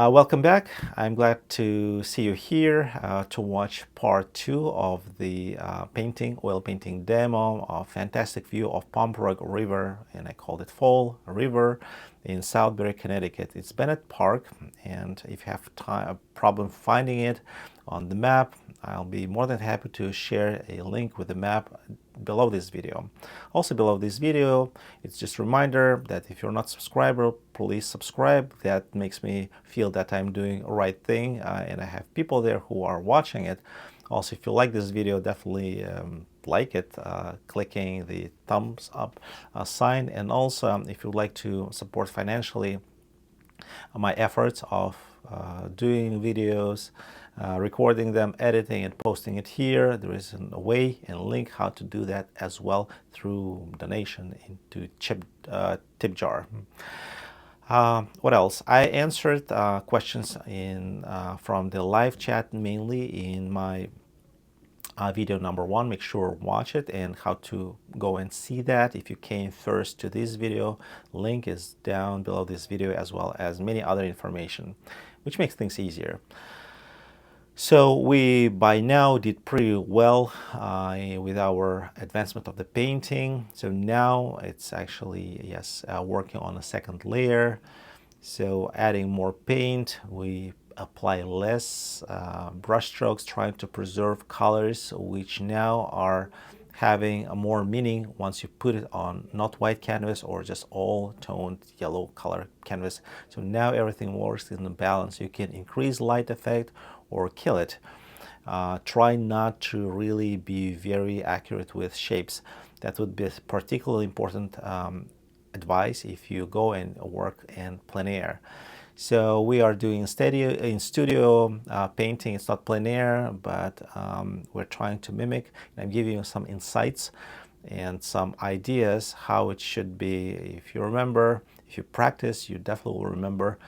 Welcome back. I'm glad to see you here to watch part 2 of the oil painting demo. A fantastic view of Pomperaug River, and I called it Fall River in Southbury, Connecticut. It's Bennett Park, and if you have a problem finding it on the map, I'll be more than happy to share a link with the map below this video. Also below this video, it's just a reminder that if you're not a subscriber, please subscribe. That makes me feel that I'm doing the right thing, and I have people there who are watching it. Also, if you like this video, definitely like it, clicking the thumbs up sign. And also, if you'd like to support financially my efforts of doing videos, recording them, editing and posting it here, there is a way and link how to do that as well through donation into tip jar. What else? I answered questions from the live chat, mainly in my video number 1. Make sure watch it, and how to go and see that. If you came first to this video, link is down below this video, as well as many other information, which makes things easier. So we by now did pretty well with our advancement of the painting. So now it's actually, yes, working on a second layer. So adding more paint, we apply less brush strokes, trying to preserve colors which now are having a more meaning once you put it on not white canvas or just all toned yellow color canvas. So now everything works in the balance. You can increase light effect or kill it. Try not to really be very accurate with shapes. That would be particularly important advice if you go and work in plein air. So we are doing in studio painting. It's not plein air, but we're trying to mimic. I'm giving you some insights and some ideas how it should be. If you remember, if you practice, you definitely will remember,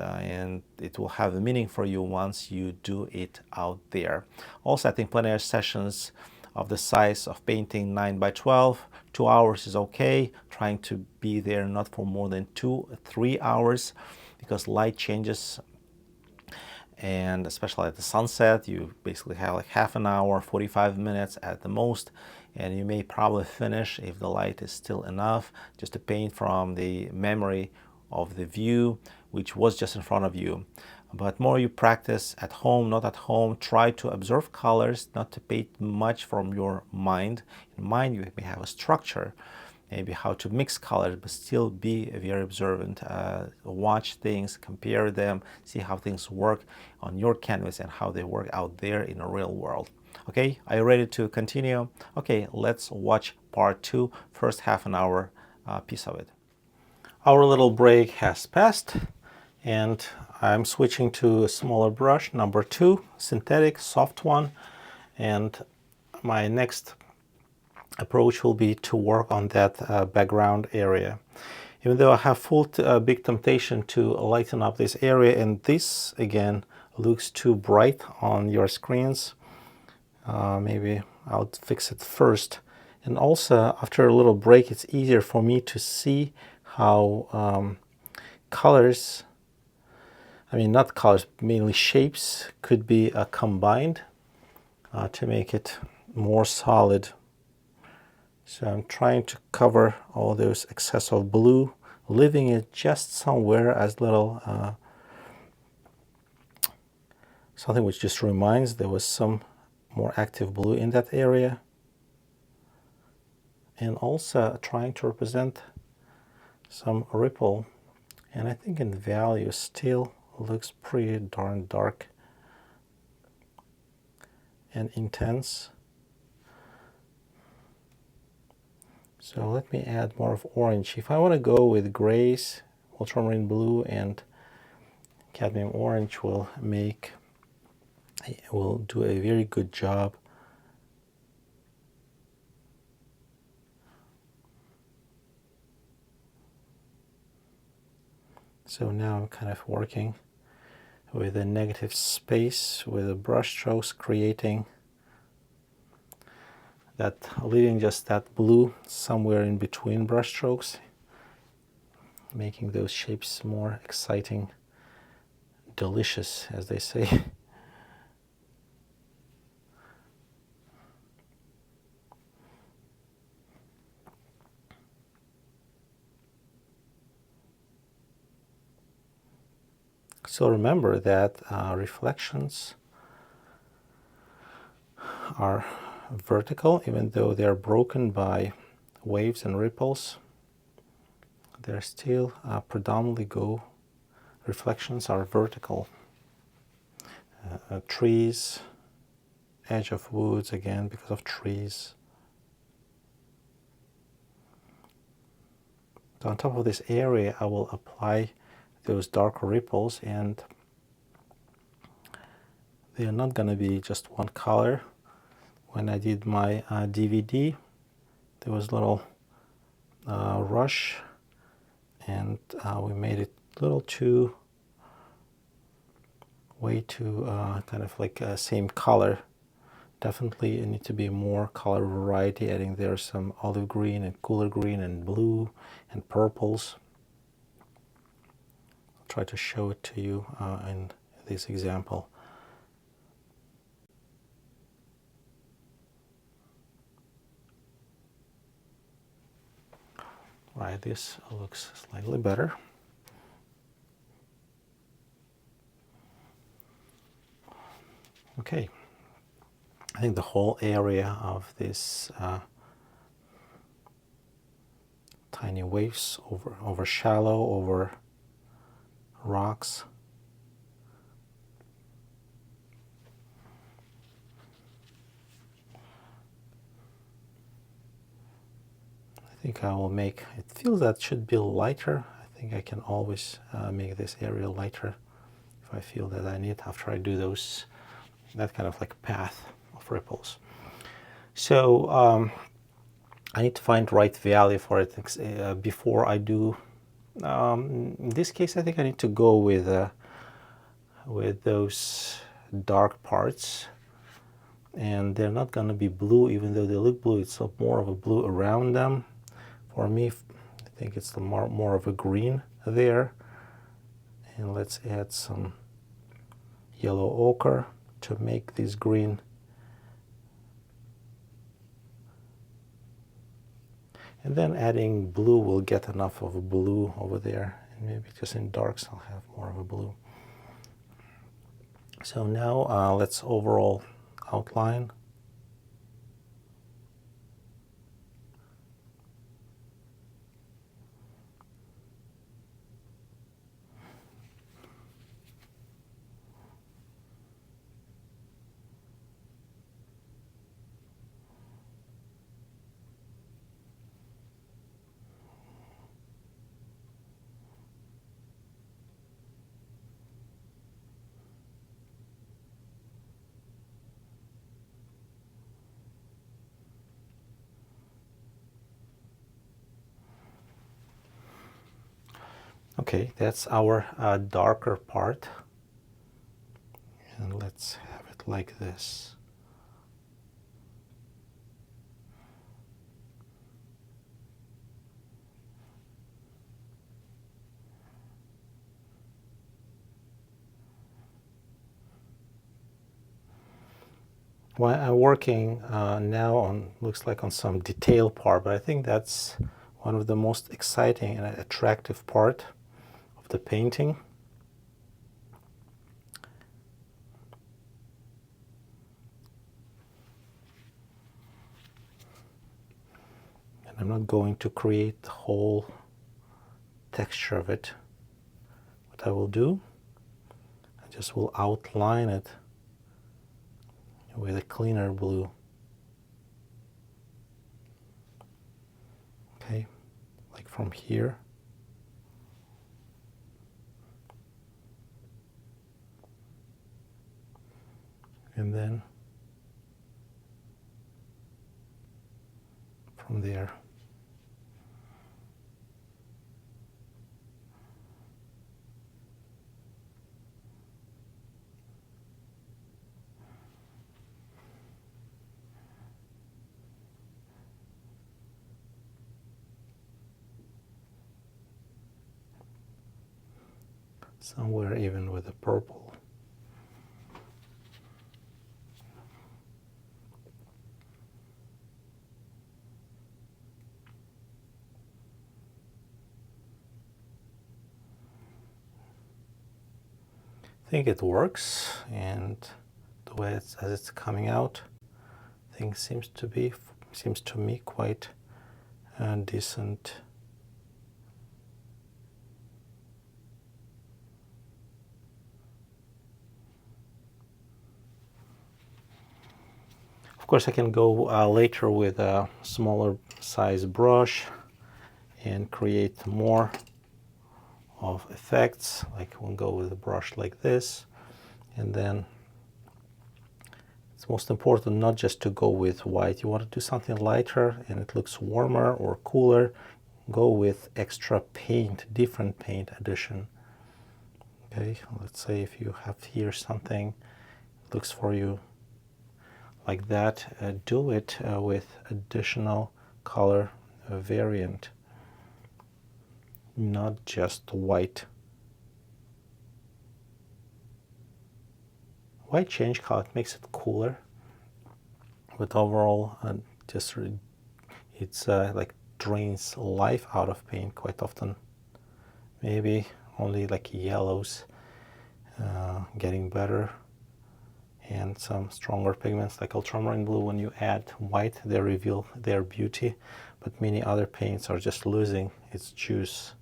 and it will have a meaning for you once you do it out there. Also, I think plein air sessions of the size of painting 9 by 12, 2 hours is okay. Trying to be there not for more than 2-3 hours, because light changes, and especially at the sunset, you basically have like half an hour, 45 minutes at the most, and you may probably finish, if the light is still enough, just to paint from the memory of the view which was just in front of you. But more you practice at home, not at home, try to observe colors, not to paint much from your mind. In mind, you may have a structure, maybe how to mix colors, but still be very observant. Watch things, compare them, see how things work on your canvas and how they work out there in the real world. Okay, are you ready to continue? Okay, let's watch part 2, first half an hour piece of it. Our little break has passed, and I'm switching to a smaller brush, number 2, synthetic, soft one, and my next approach will be to work on that background area. Even though I have full big temptation to lighten up this area, and this again looks too bright on your screens, maybe I'll fix it first. And also, after a little break, it's easier for me to see how colors, I mean not colors, mainly shapes, could be combined to make it more solid. So I'm trying to cover all those excess of blue, leaving it just somewhere as little something which just reminds there was some more active blue in that area. And also trying to represent some ripple, and I think in value still looks pretty darn dark and intense. So let me add more of orange. If I want to go with grays, ultramarine blue and cadmium orange will do a very good job. So now I'm kind of working with a negative space with the brush strokes, creating that, leaving just that blue somewhere in between brush strokes, making those shapes more exciting delicious, as they say. So remember that reflections are vertical, even though they're broken by waves and ripples. They're still predominantly reflections are vertical. Trees, edge of woods, again because of trees. So on top of this area, I will apply those darker ripples, and they are not going to be just one color. When I did my DVD, there was a little rush, and we made it a little too, way too kind of like same color. Definitely it needs to be more color variety, adding there some olive green and cooler green and blue and purples. I'll try to show it to you in this example. Right, this looks slightly better. Okay, I think the whole area of this tiny waves over shallow, over rocks. I think I will make, it feels that it should be lighter. I think I can always make this area lighter if I feel that I need, after I do those, that kind of like path of ripples. So I need to find right value for it before I do. In this case, I think I need to go with those dark parts, and they're not going to be blue, even though they look blue. It's more of a blue around them. For me, I think it's more of a green there. And let's add some yellow ochre to make this green. And then adding blue will get enough of a blue over there. And maybe just in darks I'll have more of a blue. So now let's overall outline. Okay, that's our darker part. And let's have it like this. Well, I'm working now on, looks like on some detail part, but I think that's one of the most exciting and attractive part of the painting. And I'm not going to create the whole texture of it. What I will do, I just will outline it with a cleaner blue. Okay, like from here. And then from there. somewhere even with the purple. I think it works, and the way as it's coming out, things seems to me quite decent. Of course, I can go later with a smaller size brush and create more of effects. Like we'll go with a brush like this, and then it's most important not just to go with white. You want to do something lighter and it looks warmer or cooler, go with extra paint, different paint addition. Okay, let's say if you have here something looks for you like that, do it with additional color variant, not just white. White change color, it makes it cooler, but overall just it's like drains life out of paint quite often. Maybe only like yellows getting better, and some stronger pigments like ultramarine blue, when you add white they reveal their beauty, but many other paints are just losing its juice.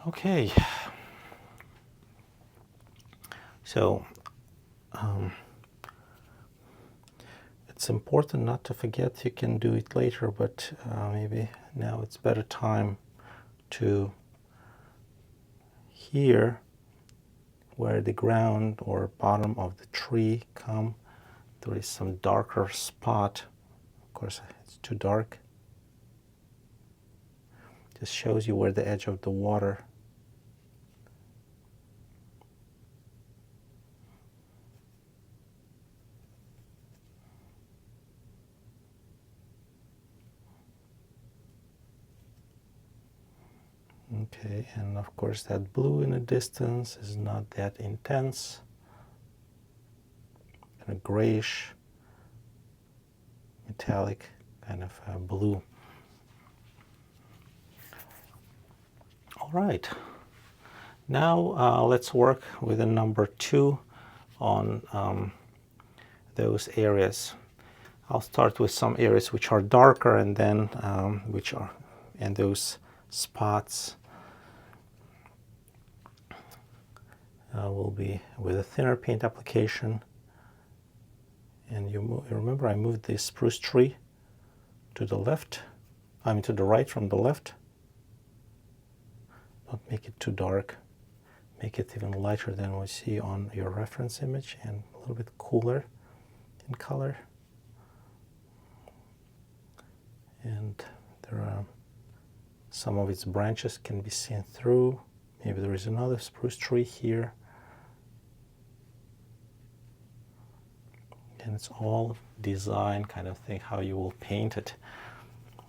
Okay, so it's important not to forget, you can do it later, but maybe now it's better time to here where the ground or bottom of the tree come, there is some darker spot. Of course it's too dark. Just shows you where the edge of the water. Okay, and of course that blue in the distance is not that intense. Kind of grayish, metallic kind of blue. All right, now let's work with the number 2 on those areas. I'll start with some areas which are darker, and then and those spots will be with a thinner paint application. And you remember I moved the spruce tree to the left, to the right from the left. Don't make it too dark, make it even lighter than we see on your reference image, and a little bit cooler in color. And there are some of its branches can be seen through. Maybe there is another spruce tree here. And it's all design kind of thing, how you will paint it.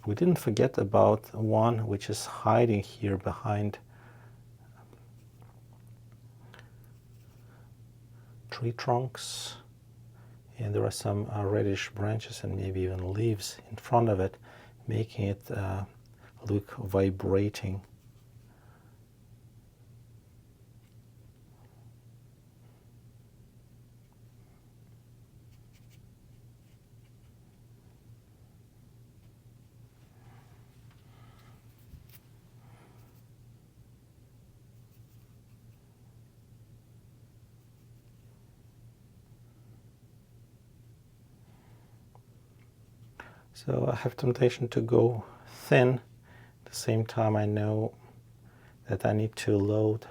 We didn't forget about one which is hiding here behind tree trunks, and there are some reddish branches and maybe even leaves in front of it, making it look vibrating. So I have temptation to go thin. At the same time, I know that I need to load.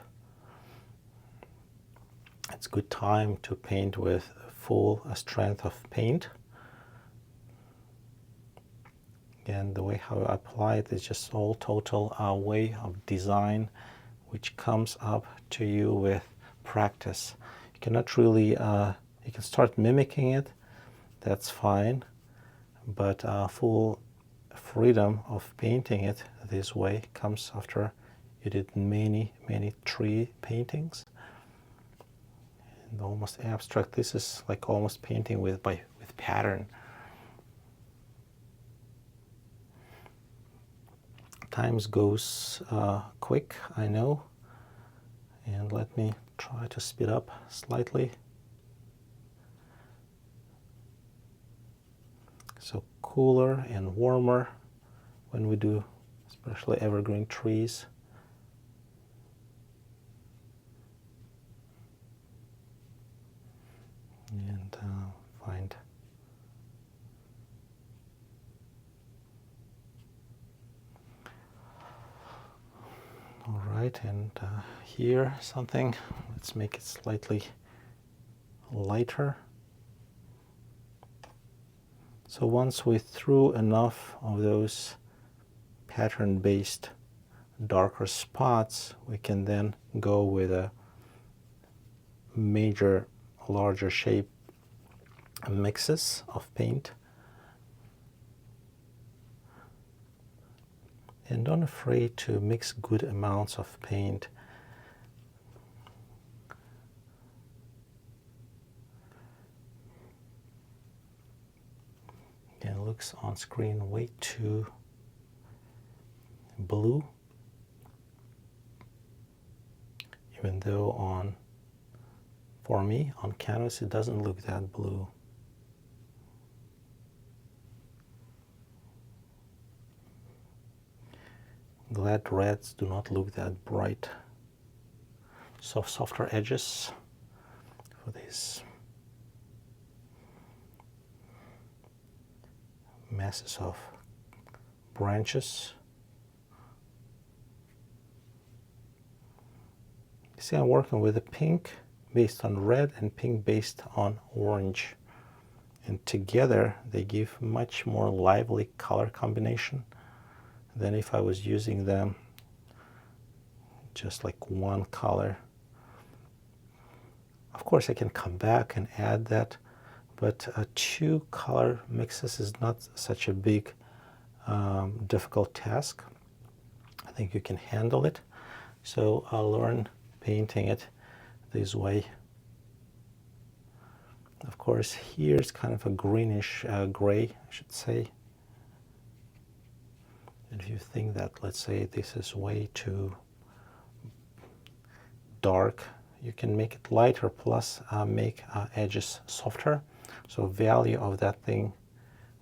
It's good time to paint with full strength of paint. And the way how I apply it is just all total way of design, which comes up to you with practice. You cannot really, you can start mimicking it, that's fine, but full freedom of painting it this way comes after you did many tree paintings. And almost abstract, this is like almost painting with pattern. Times goes quick, I know, and let me try to speed up slightly. So cooler and warmer when we do especially evergreen trees. And find all right, and here something, let's make it slightly lighter. So once we threw enough of those pattern-based darker spots, we can then go with a major, larger shape mixes of paint. And don't afraid to mix good amounts of paint. It looks on screen way too blue, even though for me on canvas it doesn't look that blue. Glad reds do not look that bright. So softer edges for these masses of branches. You see, I'm working with a pink based on red and pink based on orange. And together they give much more lively color combination than if I was using them just like one color. Of course I can come back and add that, but two color mixes is not such a big difficult task. I think you can handle it. So I'll learn painting it this way. Of course here's kind of a greenish gray, I should say. And if you think that, let's say, this is way too dark, you can make it lighter, plus make edges softer. So value of that thing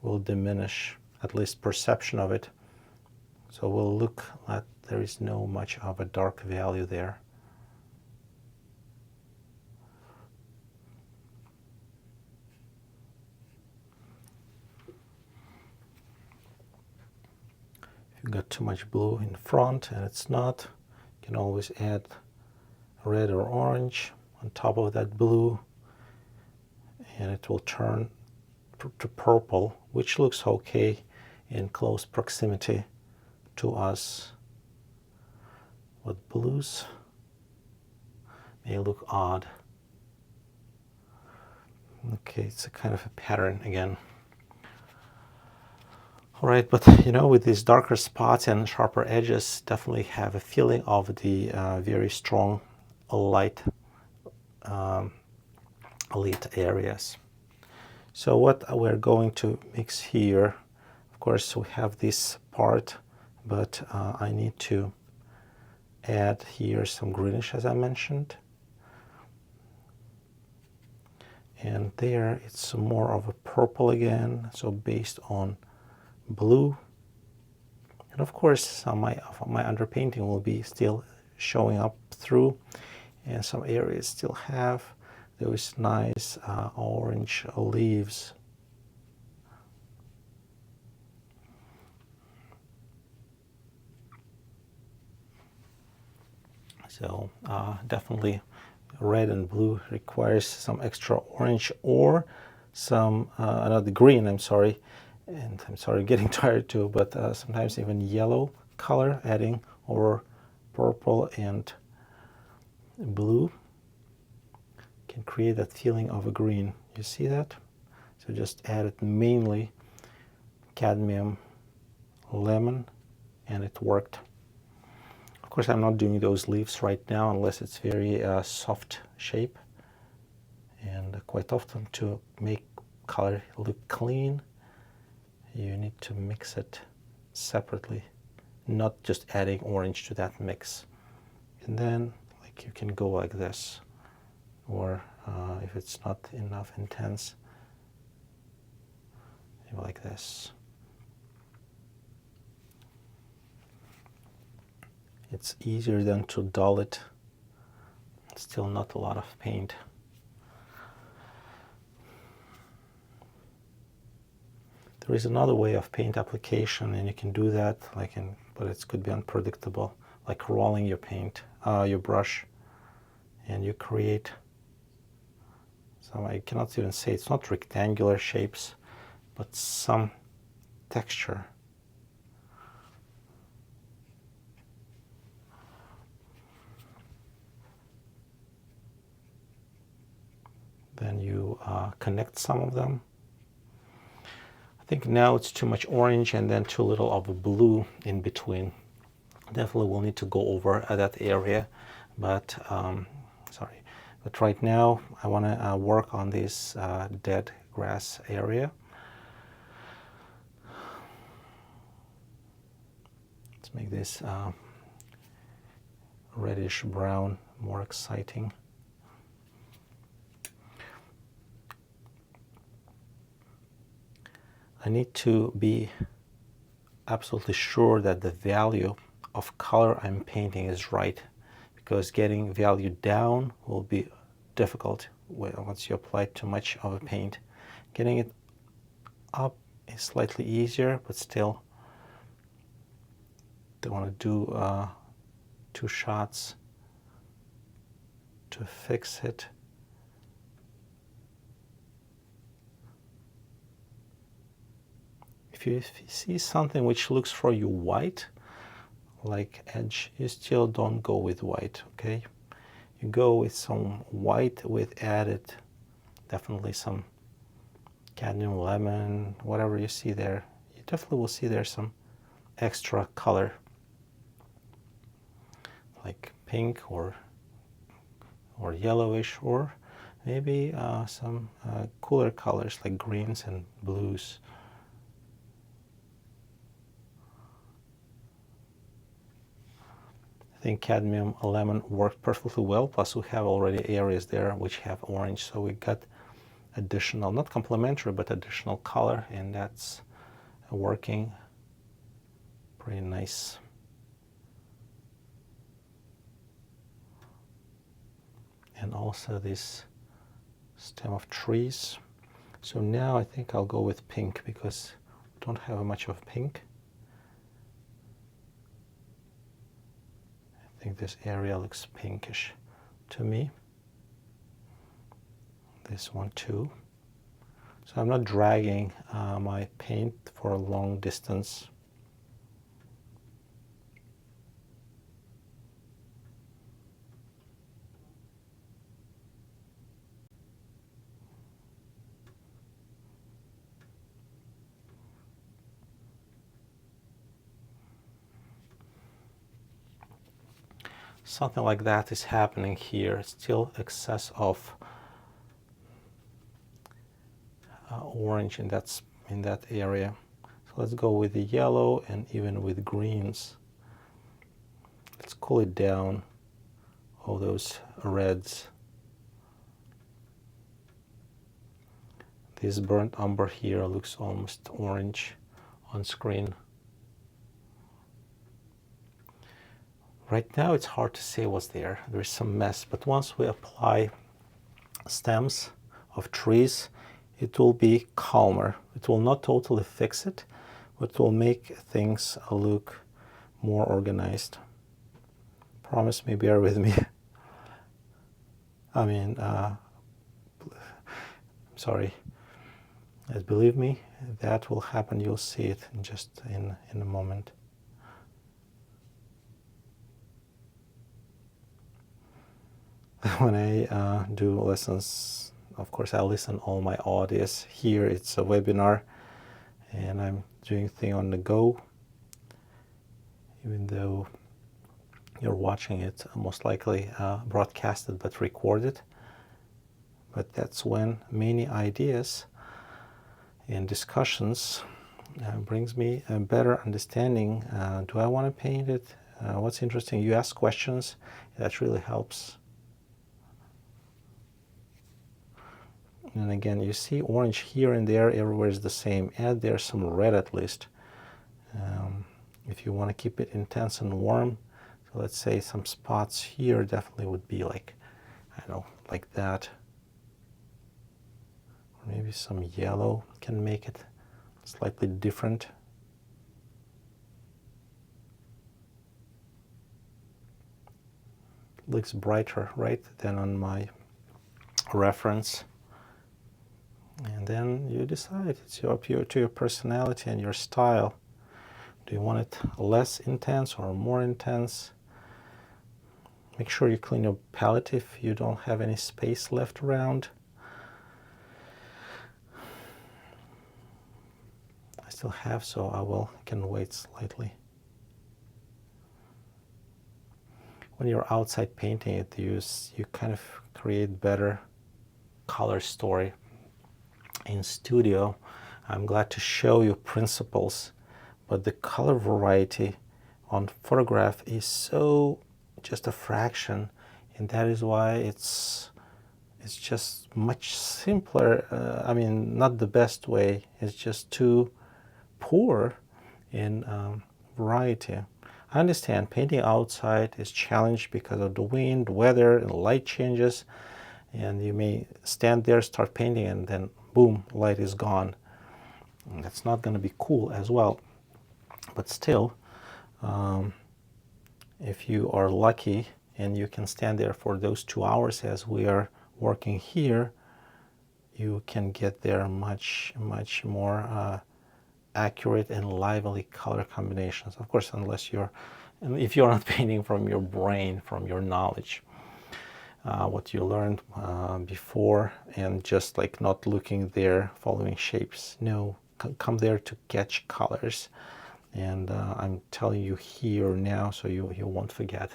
will diminish, at least perception of it. So we'll look like there is no much of a dark value there. If you've got too much blue in front and it's not, you can always add red or orange on top of that blue, and it will turn to purple, which looks okay in close proximity to us. But blues may look odd. Okay, it's a kind of a pattern again. All right, but you know, with these darker spots and sharper edges, definitely have a feeling of the very strong light lit areas. So what we're going to mix here, of course we have this part, but I need to add here some greenish, as I mentioned. And there it's more of a purple again, so based on blue. And of course some of my underpainting will be still showing up through, and some areas still have those nice orange leaves. So definitely red and blue requires some extra orange or some another green, I'm sorry, and I'm sorry, getting tired too, but sometimes even yellow color, adding over purple and blue can create that feeling of a green. You see that? So just added mainly cadmium, lemon, and it worked. Of course, I'm not doing those leaves right now unless it's very soft shape. And quite often to make color look clean, you need to mix it separately, not just adding orange to that mix. And then like you can go like this, or if it's not enough intense, like this. It's easier than to dull it. Still not a lot of paint. There is another way of paint application, and you can do that, but it could be unpredictable, like rolling your paint, your brush, and you create some, I cannot even say, it's not rectangular shapes, but some texture. Then you connect some of them. I think now it's too much orange and then too little of a blue in between. Definitely we'll need to go over that area, but but right now I want to work on this dead grass area. Let's make this reddish brown more exciting. I need to be absolutely sure that the value of color I'm painting is right, because getting value down will be difficult once you apply too much of a paint. Getting it up is slightly easier, but still don't want to do 2 shots to fix it. If you see something which looks for you white, like edge, you still don't go with white, okay? You go with some white with added, definitely some cadmium, lemon, whatever you see there. You definitely will see there some extra color, like pink or yellowish, or maybe some cooler colors like greens and blues. I think cadmium lemon worked perfectly well, plus we have already areas there which have orange, so we got additional, not complementary, but additional color, and that's working pretty nice. And also this stem of trees. So now I think I'll go with pink because I don't have much of pink. I think this area looks pinkish to me. This one too. So I'm not dragging my paint for a long distance. Something like that is happening here. Still excess of orange in that area. So let's go with the yellow and even with greens. Let's cool it down, all those reds. This burnt umber here looks almost orange on screen. Right now it's hard to say what's there. There's some mess, but once we apply stems of trees, it will be calmer. It will not totally fix it, but it will make things look more organized. Promise me, bear with me. I'm sorry. Believe me, that will happen. You'll see it just in a moment. When I do lessons, of course, I listen all my audios. Here it's a webinar, and I'm doing thing on the go, even though you're watching it most likely broadcasted but recorded. But that's when many ideas and discussions brings me a better understanding. Do I want to paint it? What's interesting, you ask questions, that really helps. And again, you see orange here and there, everywhere is the same. Add there some red at least. If you want to keep it intense and warm, so let's say some spots here definitely would be like, I don't know, like that. Or maybe some yellow can make it slightly different. Looks brighter, right, than on my reference. And then you decide, it's up to your personality and your style. Do you want it less intense or more intense? Make sure you clean your palette if you don't have any space left around. I still have, so I can wait slightly. When you're outside painting it, you kind of create better color story. In studio, I'm glad to show you principles, but the color variety on photograph is so just a fraction, and that is why it's just much simpler. I mean, not the best way, it's just too poor in variety. I understand painting outside is challenged because of the wind, weather, and light changes, and you may stand there, start painting, and then boom, light is gone. And that's not going to be cool as well. But still, if you are lucky and you can stand there for those 2 hours as we are working here, you can get there much more accurate and lively color combinations. Of course, if you're not painting from your brain, from your knowledge, what you learned before, and just like not looking there, following shapes. No, come there to catch colors. And I'm telling you here now, so you won't forget.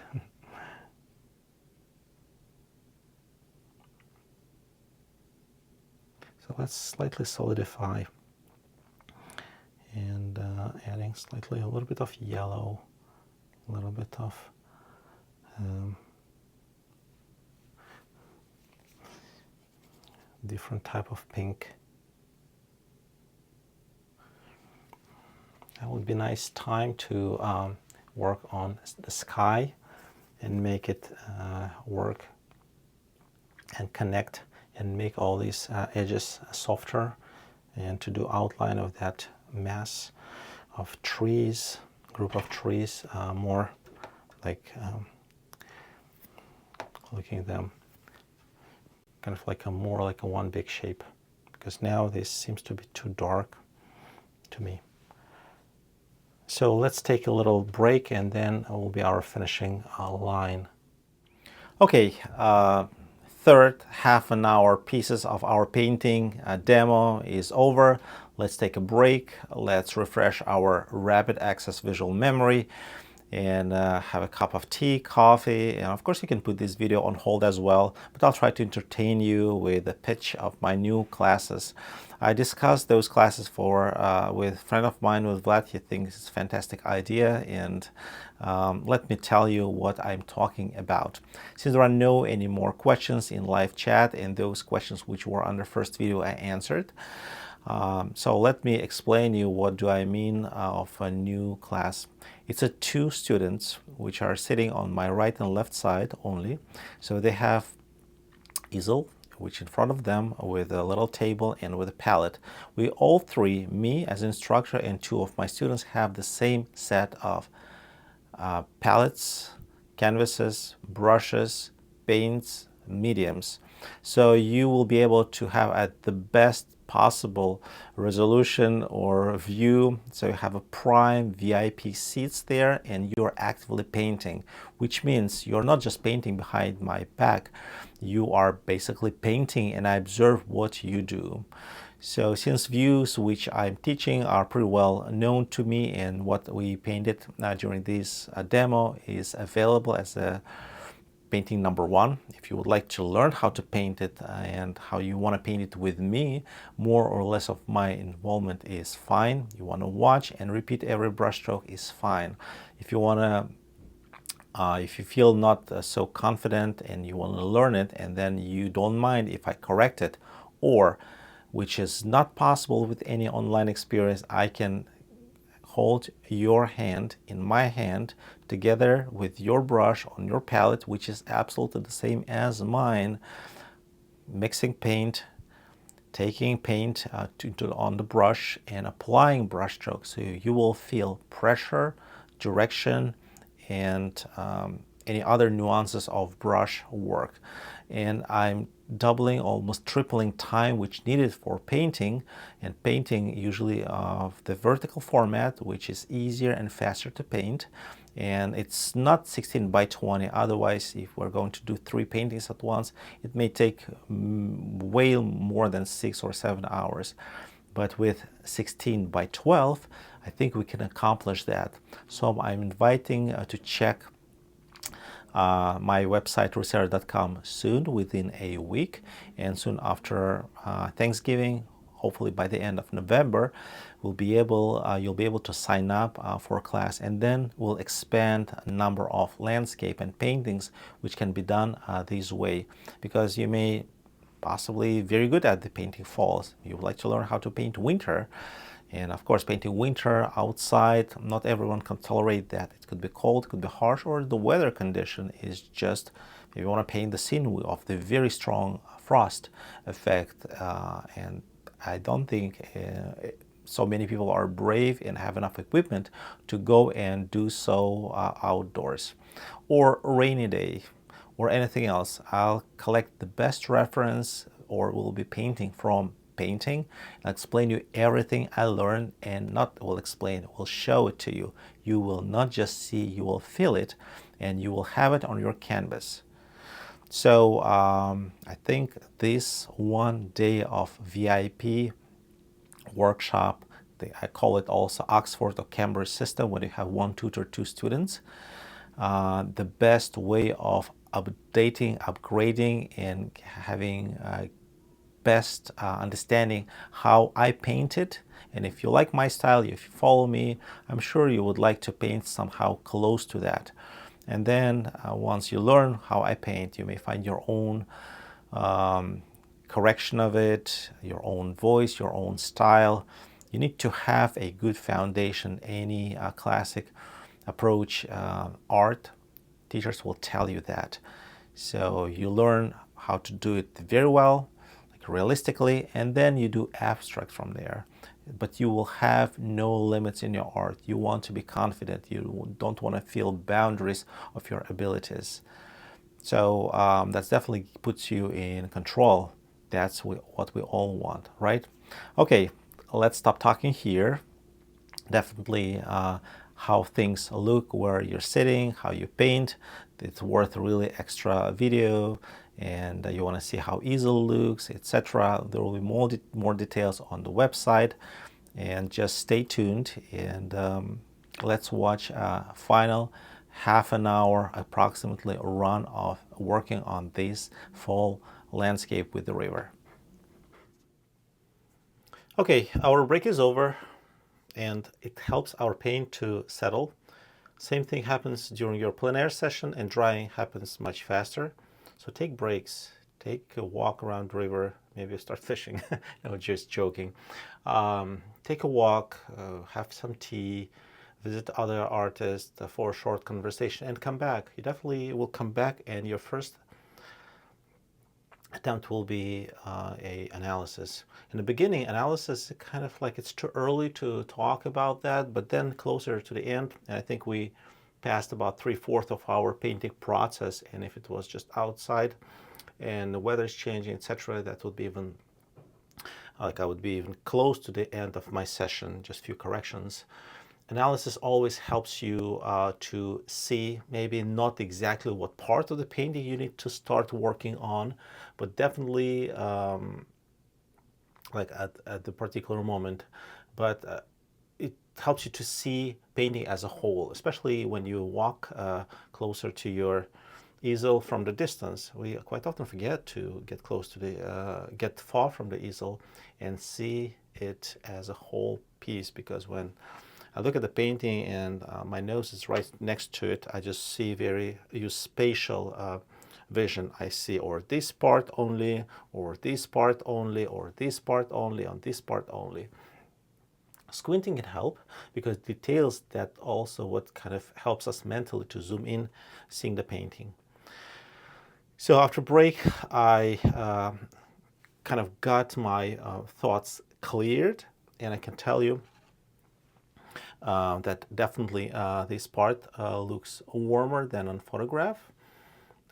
So let's slightly solidify, and adding slightly a little bit of yellow, a little bit of different type of pink. That would be a nice time to work on the sky and make it work and connect and make all these edges softer, and to do outline of that mass of trees, group of trees, more like looking at them kind of like more like a one big shape, because now this seems to be too dark to me. So let's take a little break, and then it will be our finishing line. Okay, third half an hour pieces of our painting demo is over. Let's take a break. Let's refresh our rapid access visual memory and have a cup of tea, coffee, and of course you can put this video on hold as well, but I'll try to entertain you with the pitch of my new classes. I discussed those classes with a friend of mine, with Vlad. He thinks it's a fantastic idea, and let me tell you what I'm talking about. Since there are no any more questions in live chat, and those questions which were on the first video I answered, so let me explain you what do I mean of a new class. It's a 2 students which are sitting on my right and left side only. So they have easel which in front of them with a little table and with a palette. We all three, me as instructor and 2 of my students, have the same set of palettes, canvases, brushes, paints, mediums. So you will be able to have at the best possible resolution or view. So you have a prime VIP seats there and you're actively painting, which means you're not just painting behind my back, you are basically painting and I observe what you do. So since views which I'm teaching are pretty well known to me and what we painted during this demo is available as a painting number one. If you would like to learn how to paint it and how you want to paint it with me, more or less of my involvement is fine. You want to watch and repeat every brushstroke is fine. If you want to if you feel not so confident and you want to learn it and then you don't mind if I correct it, or which is not possible with any online experience, I can hold your hand in my hand together with your brush on your palette, which is absolutely the same as mine, mixing paint, taking paint on the brush and applying brush strokes. So you will feel pressure, direction, and any other nuances of brush work. And I'm doubling, almost tripling time which needed for painting, and painting usually of the vertical format, which is easier and faster to paint. And it's not 16 by 20. Otherwise, if we're going to do 3 paintings at once, it may take way more than 6 or 7 hours. But with 16 by 12, I think we can accomplish that. So I'm inviting to check my website rusera.com soon, within a week, and soon after Thanksgiving, hopefully by the end of November, you'll be able to sign up for a class, and then we'll expand a number of landscape and paintings which can be done this way, because you may possibly very good at the painting falls. You would like to learn how to paint winter. And of course, painting winter outside, not everyone can tolerate that. It could be cold, it could be harsh, or the weather condition is just, maybe you want to paint the scene of the very strong frost effect. And I don't think so many people are brave and have enough equipment to go and do so outdoors. Or a rainy day, or anything else. I'll collect the best reference, or we'll be painting from painting. I'll explain you everything I learned, and not will explain, will show it to you. You will not just see, you will feel it, and you will have it on your canvas. So I think this one day of VIP workshop, I call it also Oxford or Cambridge system, when you have 1 tutor, 2 students, the best way of updating, upgrading, and having best understanding how I paint it. And if you like my style, if you follow me, I'm sure you would like to paint somehow close to that. And then once you learn how I paint, you may find your own correction of it, your own voice, your own style. You need to have a good foundation. Any classic approach art teachers will tell you that. So you learn how to do it very well, realistically, and then you do abstract from there. But you will have no limits in your art. You want to be confident. You don't want to feel boundaries of your abilities. So that definitely puts you in control. That's what we all want, right? Okay, let's stop talking here. Definitely how things look where you're sitting, how you paint. It's worth really extra video, and you want to see how easel looks, etc. There will be more details on the website, and just stay tuned, and let's watch a final half an hour approximately run of working on this fall landscape with the river. Okay, our break is over, and it helps our paint to settle. Same thing happens during your plein air session, and drying happens much faster. So take breaks, take a walk around the river, maybe start fishing. No, just joking. Take a walk, have some tea, visit other artists for a short conversation, and come back. You definitely will come back, and your first attempt will be a analysis. In the beginning, analysis is kind of like it's too early to talk about that, but then closer to the end, and I think we passed about 3/4 of our painting process, and if it was just outside and the weather's changing, etc., that would be even like I would be even close to the end of my session, just a few corrections. Analysis always helps you to see maybe not exactly what part of the painting you need to start working on, but definitely like at the particular moment. But it helps you to see painting as a whole, especially when you walk closer to your easel from the distance. We quite often forget to get close to the, get far from the easel and see it as a whole piece, because when I look at the painting and my nose is right next to it, I just see use spatial vision. I see or this part only, or this part only, or this part only, on this part only. Squinting can help because details that also what kind of helps us mentally to zoom in, seeing the painting. So after break, I kind of got my thoughts cleared, and I can tell you that definitely this part looks warmer than on photograph.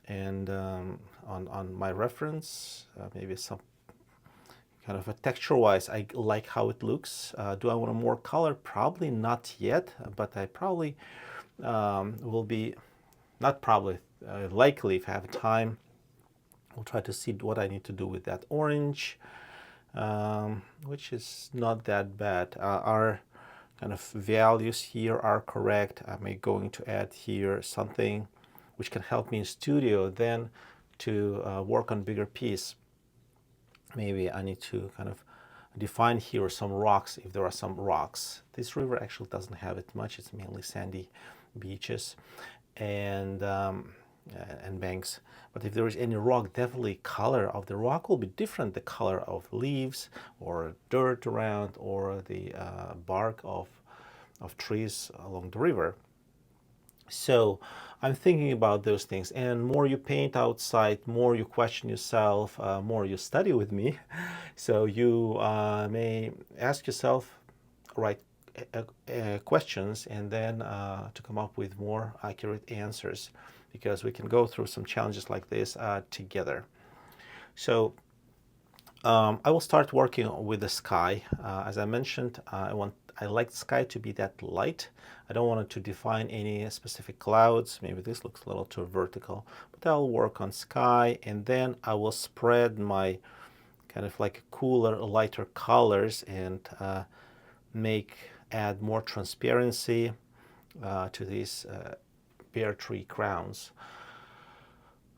And on my reference, maybe some kind of a texture-wise, I like how it looks. Do I want more color? Probably not yet, but I probably will be, not probably, likely if I have time, I'll try to see what I need to do with that orange, which is not that bad. Our kind of values here are correct. I'm going to add here something which can help me in studio then to work on bigger piece. Maybe I need to kind of define here some rocks, if there are some rocks. This river actually doesn't have it much. It's mainly sandy beaches and banks. But if there is any rock, definitely color of the rock will be different. The color of leaves or dirt around, or the bark of trees along the river. So I'm thinking about those things, and more you paint outside, more you question yourself, more you study with me. So you may ask yourself right questions, and then to come up with more accurate answers, because we can go through some challenges like this together. So I will start working with the sky. As I mentioned, I like the sky to be that light. I don't want it to define any specific clouds. Maybe this looks a little too vertical, but I'll work on sky, and then I will spread my kind of like cooler, lighter colors and add more transparency to these pear tree crowns.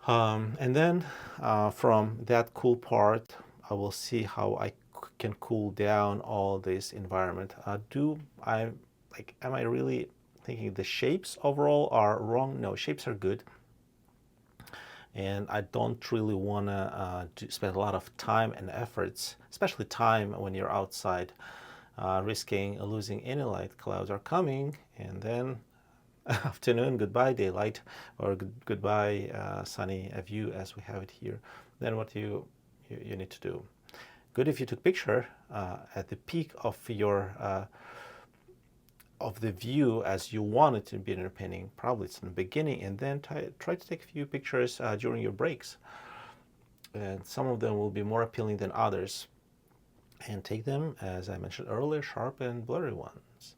And then from that cool part, I will see how I can cool down all this environment. Am I really thinking the shapes overall are wrong? No, shapes are good. And I don't really want to spend a lot of time and efforts, especially time when you're outside, risking losing any light. Clouds are coming, and then afternoon, goodbye daylight, or goodbye sunny view as we have it here. Then what you need to do. Good if you took picture at the peak of your of the view as you want it to be in your painting. Probably it's in the beginning, and then try to take a few pictures during your breaks. And some of them will be more appealing than others. And take them, as I mentioned earlier, sharp and blurry ones.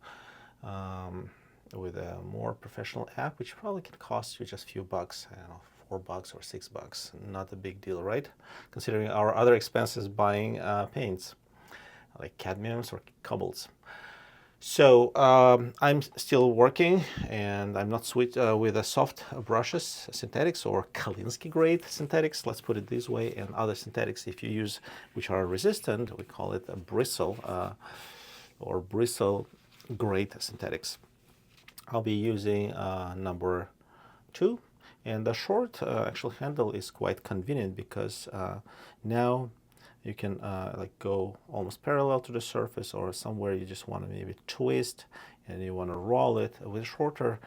With a more professional app, which probably can cost you just a few bucks. I don't know, $4 or $6. Not a big deal, right? Considering our other expenses buying paints, like cadmiums or cobbles. So I'm still working, and I'm not sweet with the soft brushes, synthetics or Kalinsky grade synthetics, let's put it this way, and other synthetics if you use, which are resistant, we call it a bristle or bristle grade synthetics. I'll be using number 2, and the short actual handle is quite convenient because now you can like go almost parallel to the surface, or somewhere you just want to maybe twist and you want to roll it. With a shorter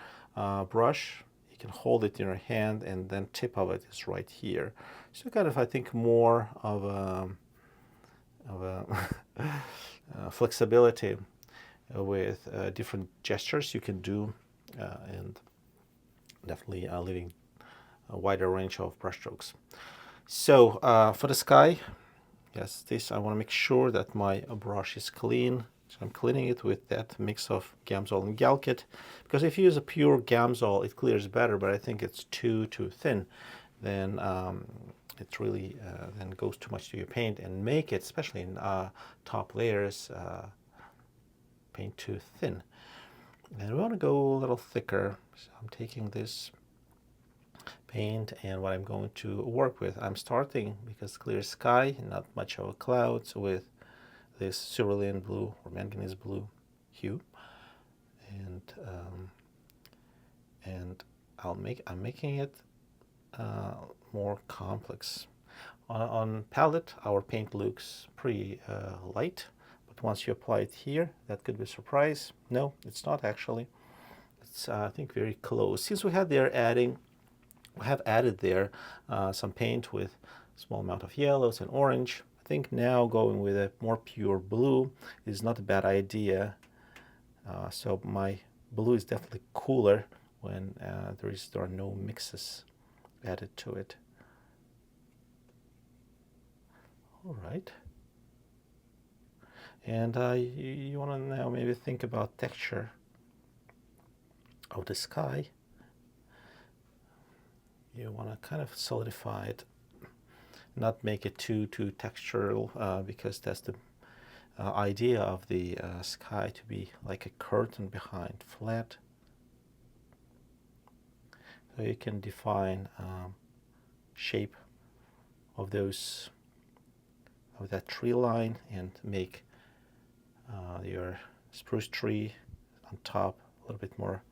brush, you can hold it in your hand, and then tip of it is right here. So kind of, I think, more of a flexibility with different gestures you can do, and definitely leaving a wider range of brush strokes. So for the sky, Yes, this I want to make sure that my brush is clean. So I'm cleaning it with that mix of Gamsol and Galkit, because if you use a pure Gamsol, it clears better, but I think it's too thin. Then it really then goes too much to your paint and make it, especially in top layers, paint too thin. And we want to go a little thicker. So I'm taking this paint, and what I'm going to work with, I'm starting, because clear sky, not much of a clouds, with this cerulean blue or manganese blue hue, and I'm making it more complex. On palette, our paint looks pretty light, but once you apply it here, that could be a surprise. No, it's not actually. It's I think very close. Since we have added there some paint with a small amount of yellows and orange. I think now going with a more pure blue is not a bad idea. So my blue is definitely cooler when there are no mixes added to it. All right. And you want to now maybe think about texture of the sky. You want to kind of solidify it, not make it too textural, because that's the idea of the sky, to be like a curtain behind, flat. So you can define shape of that tree line and make your spruce tree on top a little bit more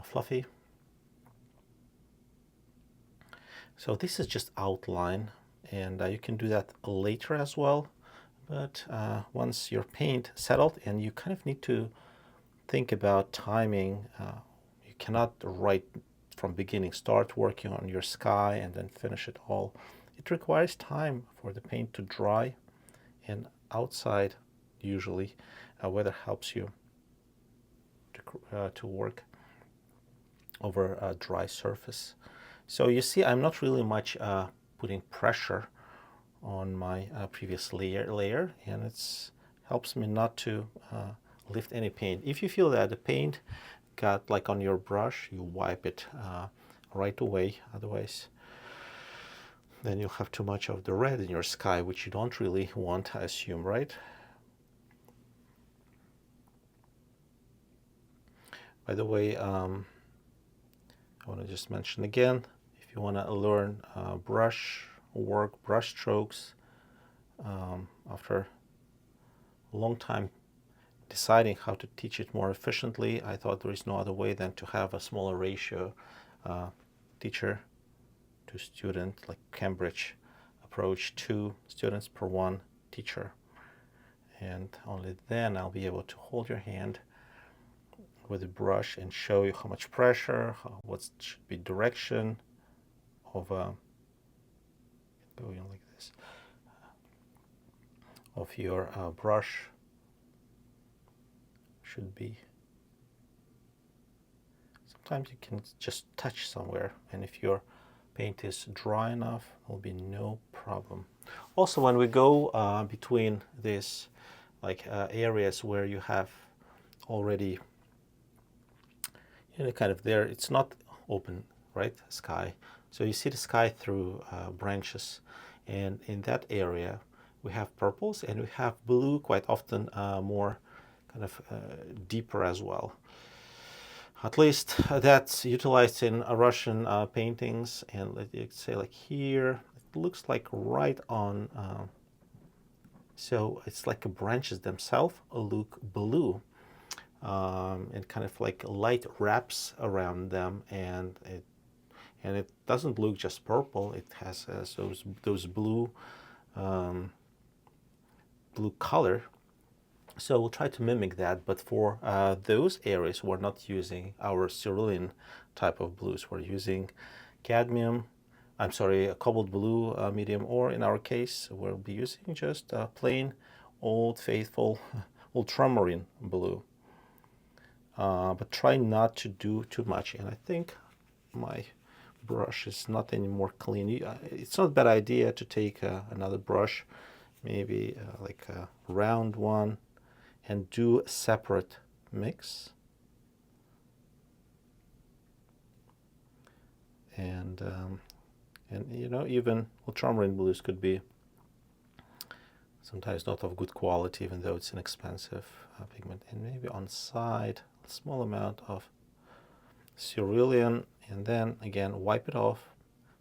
fluffy. So this is just outline, and you can do that later as well. But once your paint settled, and you kind of need to think about timing, you cannot right from beginning start working on your sky and then finish it all. It requires time for the paint to dry, and outside usually weather helps you to work over a dry surface. So you see, I'm not really much putting pressure on my previous layer, and it helps me not to lift any paint. If you feel that the paint got like on your brush, you wipe it right away. Otherwise, then you'll have too much of the red in your sky, which you don't really want, I assume, right? By the way, I want to just mention again, if you want to learn brush strokes, after a long time deciding how to teach it more efficiently, I thought there is no other way than to have a smaller ratio, teacher to student, like Cambridge approach, 2 students per 1 teacher. And only then I'll be able to hold your hand with a brush and show you how much pressure, what should be direction of going like this, of your brush should be. Sometimes you can just touch somewhere, and if your paint is dry enough, there'll be no problem. Also, when we go between these areas where you have already kind of there, it's not open, right, sky. So you see the sky through branches, and in that area we have purples and we have blue, quite often more kind of deeper as well. At least that's utilized in Russian paintings, and let's say like here, it looks like right on, so it's like the branches themselves look blue. And kind of like light wraps around them, and it doesn't look just purple. It has those blue color. So we'll try to mimic that, but for those areas, we're not using our cerulean type of blues. We're using cadmium. I'm sorry, a cobalt blue medium, or in our case, we'll be using just plain, old, faithful ultramarine blue. But try not to do too much. And I think my brush is not anymore clean. It's not a bad idea to take another brush, maybe like a round one, and do a separate mix. And you know, even ultramarine blues could be sometimes not of good quality, even though it's an expensive pigment. And maybe on side, a small amount of cerulean, and then again wipe it off,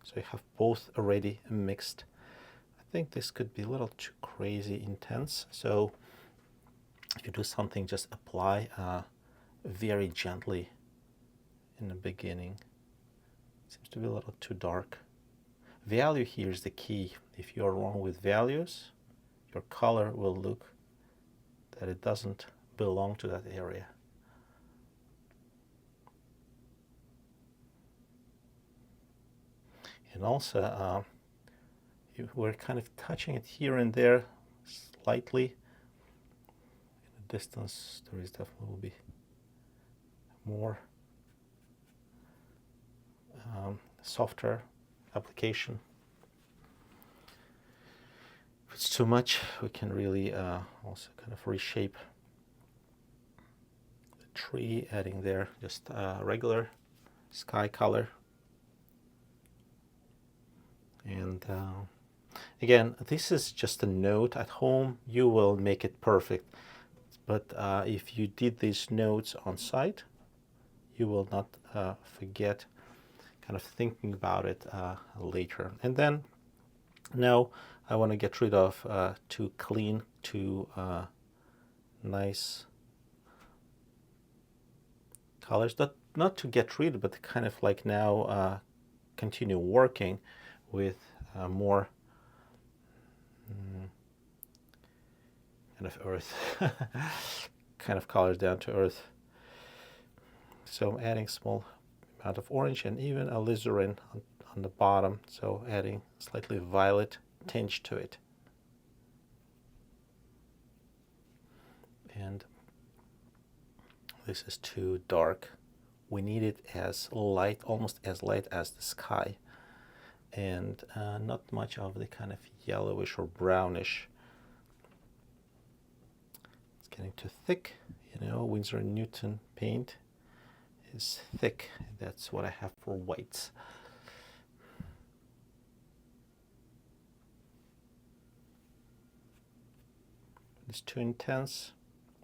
so you have both already mixed. I think this could be a little too crazy intense, so if you do something, just apply very gently in the beginning. It seems to be a little too dark. Value here is the key. If you are wrong with values, your color will look that it doesn't belong to that area. And also, we're kind of touching it here and there slightly. In the distance, there is definitely will be more softer application. If it's too much, we can really also kind of reshape the tree, adding there just regular sky color. And again, this is just a note. At home, you will make it perfect. But if you did these notes on site, you will not forget kind of thinking about it later. And then now I want to get rid of too clean, too nice colors. Not to get rid, but kind of like now continue working with more kind of earth kind of colors, down to earth. So I'm adding small amount of orange and even alizarin on the bottom, so adding slightly violet tinge to it. And this is too dark. We need it as light, almost as light as the sky, and not much of the kind of yellowish or brownish. It's getting too thick. You know, Winsor & Newton paint is thick. That's what I have for whites. It's too intense.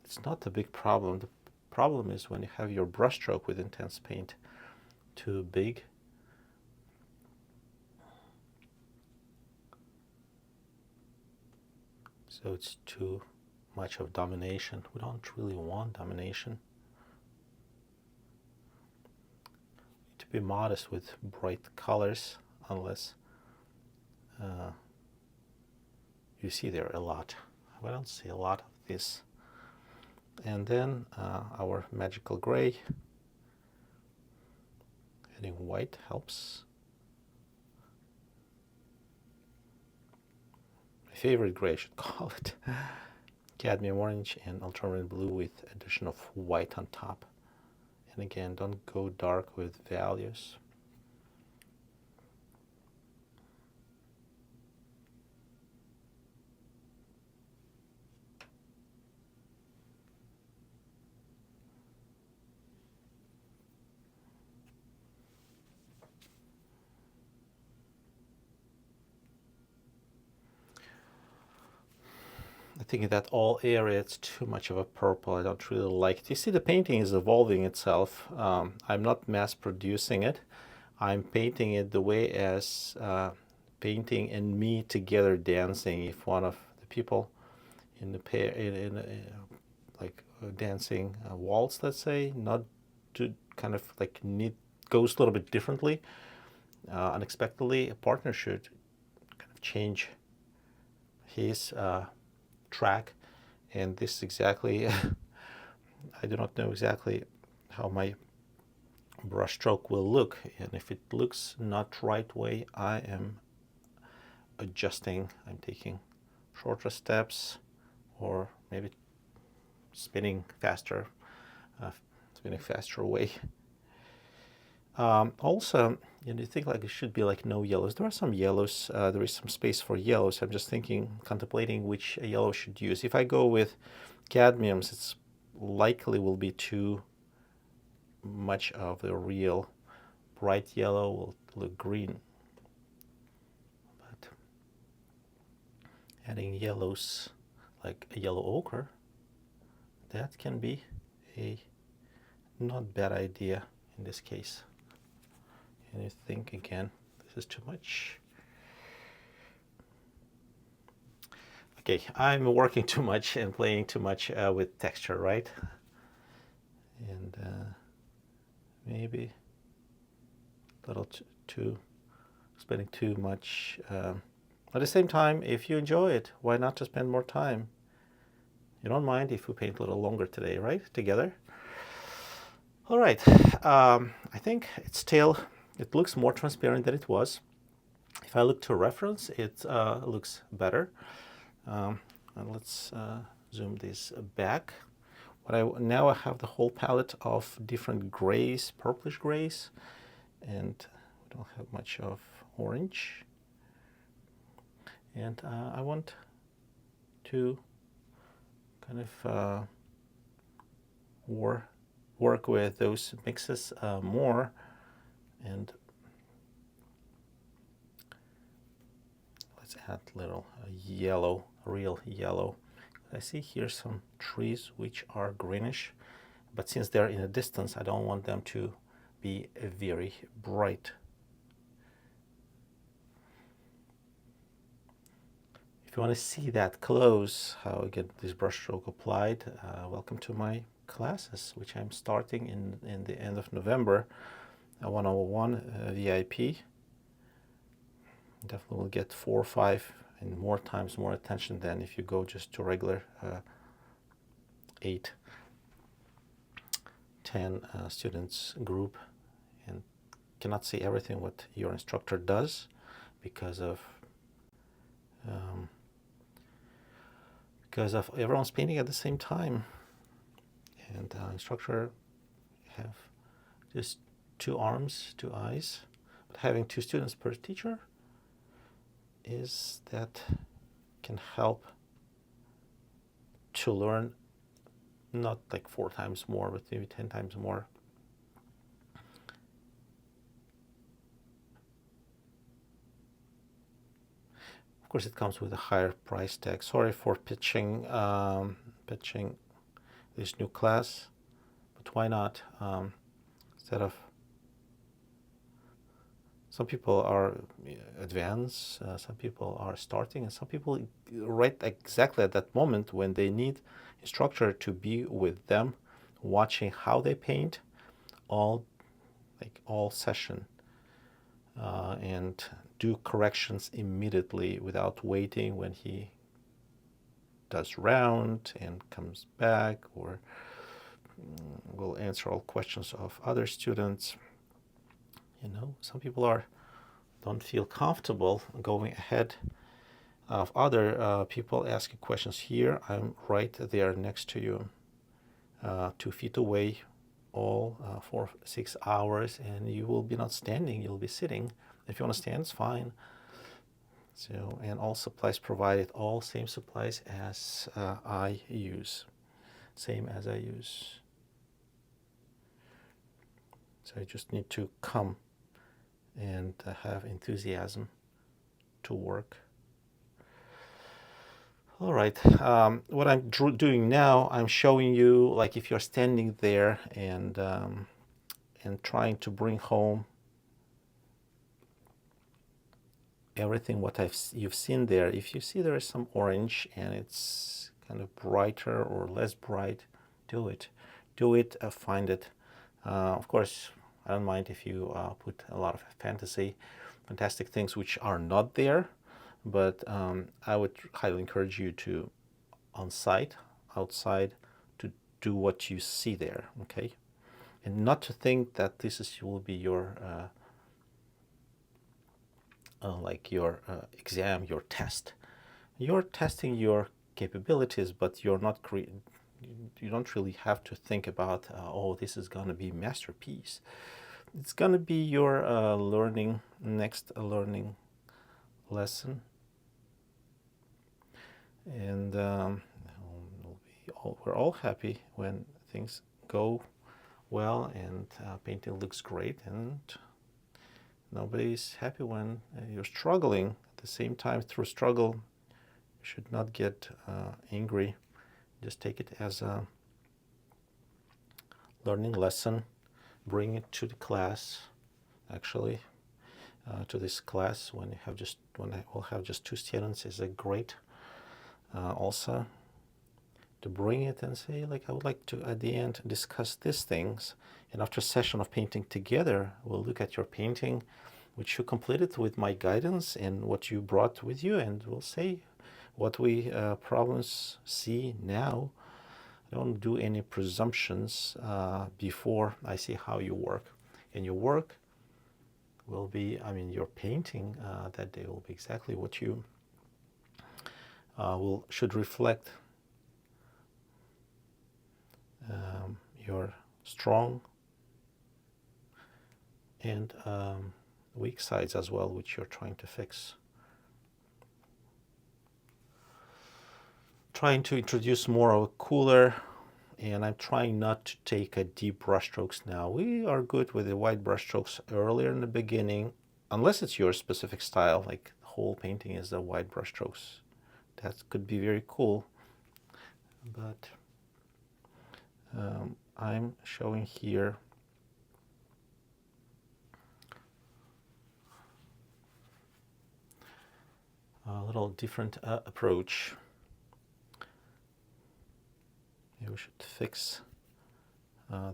It's not a big problem. The problem is when you have your brushstroke with intense paint too big. So it's too much of domination. We don't really want domination. To be modest with bright colors, unless you see there a lot. I don't see a lot of this. And then our magical gray, adding white helps. My favorite gray, I should call it. Cadmium orange and ultramarine blue with addition of white on top. And again, don't go dark with values. I think in that all area it's too much of a purple. I don't really like it. You see, the painting is evolving itself. I'm not mass producing it. I'm painting it the way as painting and me together dancing. If one of the people in the pair like dancing waltz, let's say, not to kind of like goes a little bit differently, unexpectedly, a partner should kind of change his track. And this is exactly I do not know exactly how my brush stroke will look, and if it looks not right way, I am adjusting. I'm taking shorter steps, or maybe spinning faster way. Also, you think like it should be like no yellows. There are some yellows. There is some space for yellows. I'm just thinking, contemplating which yellow I should use. If I go with cadmiums, it's likely will be too much of the real bright yellow, will look green. But adding yellows like a yellow ochre, that can be a not bad idea in this case. And you think again, this is too much. Okay, I'm working too much and playing too much with texture, right? And maybe a little too spending too much. At the same time, if you enjoy it, why not to spend more time? You don't mind if we paint a little longer today, right? Together. All right. I think it looks more transparent than it was. If I look to reference, it looks better. And let's zoom this back. Now I have the whole palette of different grays, purplish grays, and we don't have much of orange. And I want to kind of work with those mixes more, and let's add little yellow, real yellow. I see here some trees which are greenish, but since they're in a distance, I don't want them to be very bright. If you want to see that close, how I get this brushstroke applied, welcome to my classes, which I'm starting in the end of November. 101 VIP. Definitely will get 4 or 5 and more times more attention than if you go just to regular 8, 10 students group, and cannot see everything what your instructor does because of everyone's painting at the same time, and instructor have just 2 arms, 2 eyes, but having 2 students per teacher that can help to learn not like 4 times more, but maybe 10 times more. Of course, it comes with a higher price tag. Sorry for pitching this new class, but why not? Instead of, some people are advanced, some people are starting, and some people right exactly at that moment when they need instructor to be with them, watching how they paint all session, and do corrections immediately without waiting when he does round and comes back, or will answer all questions of other students. Some people don't feel comfortable going ahead of other people asking questions. Here I'm right there next to you, 2 feet away, all 4 6 hours, and you will be not standing, you'll be sitting. If you want to stand, it's fine. So, and all supplies provided, all same supplies as I use, same as I use. So I just need to come and have enthusiasm to work. All right, what I'm doing now, I'm showing you, like, if you're standing there and trying to bring home everything what you've seen there. If you see there is some orange and it's kind of brighter or less bright, do it, find it. Of course, I don't mind if you put a lot of fantastic things which are not there, but I would highly encourage you to, outside, to do what you see there, okay? And not to think that this will be your exam, your test. You're testing your capabilities, but you're not you don't really have to think about, oh, this is going to be masterpiece. It's gonna be your next learning lesson, and we're all happy when things go well and painting looks great, and nobody's happy when you're struggling. At the same time, through struggle, you should not get angry. Just take it as a learning lesson. Bring it to the class, actually, to this class when I will have just 2 students is a great also to bring it and say, like, I would like to at the end discuss these things, and after a session of painting together, we'll look at your painting which you completed with my guidance and what you brought with you, and we'll say what we problems see now. I don't do any presumptions before I see how you work. And your work will be, your painting that day will be exactly what you should reflect your strong and weak sides as well, which you're trying to fix. Trying to introduce more of a cooler, and I'm trying not to take a deep brush strokes now. We are good with the white brush strokes earlier in the beginning, unless it's your specific style, like the whole painting is the white brush strokes. That could be very cool, but I'm showing here a little different approach. Maybe we should fix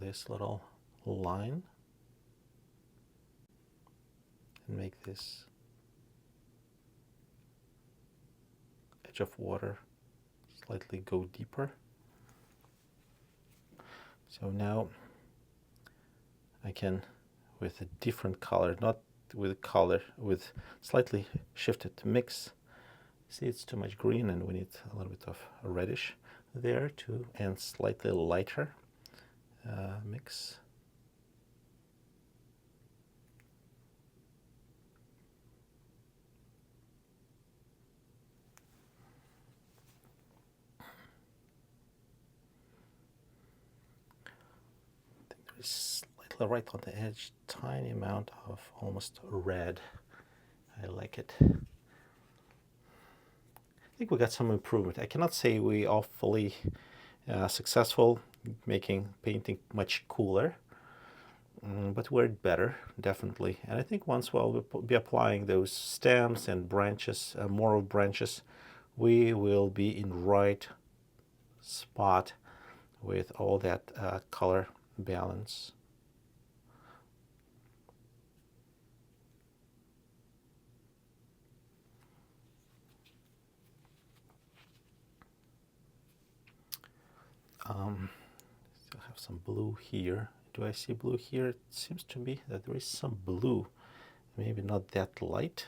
this little line and make this edge of water slightly go deeper. So now I can, with a different color, not with color, with slightly shifted to mix. See, it's too much green and we need a little bit of reddish there too, and slightly lighter mix. I think there is slightly right on the edge, tiny amount of almost red. I like it. I think we got some improvement. I cannot say we are fully successful making painting much cooler, but we're better, definitely. And I think once we'll be applying those stems and branches, more of branches, we will be in right spot with all that color balance. Still have some blue here. Do I see blue here? It seems to me that there is some blue, maybe not that light,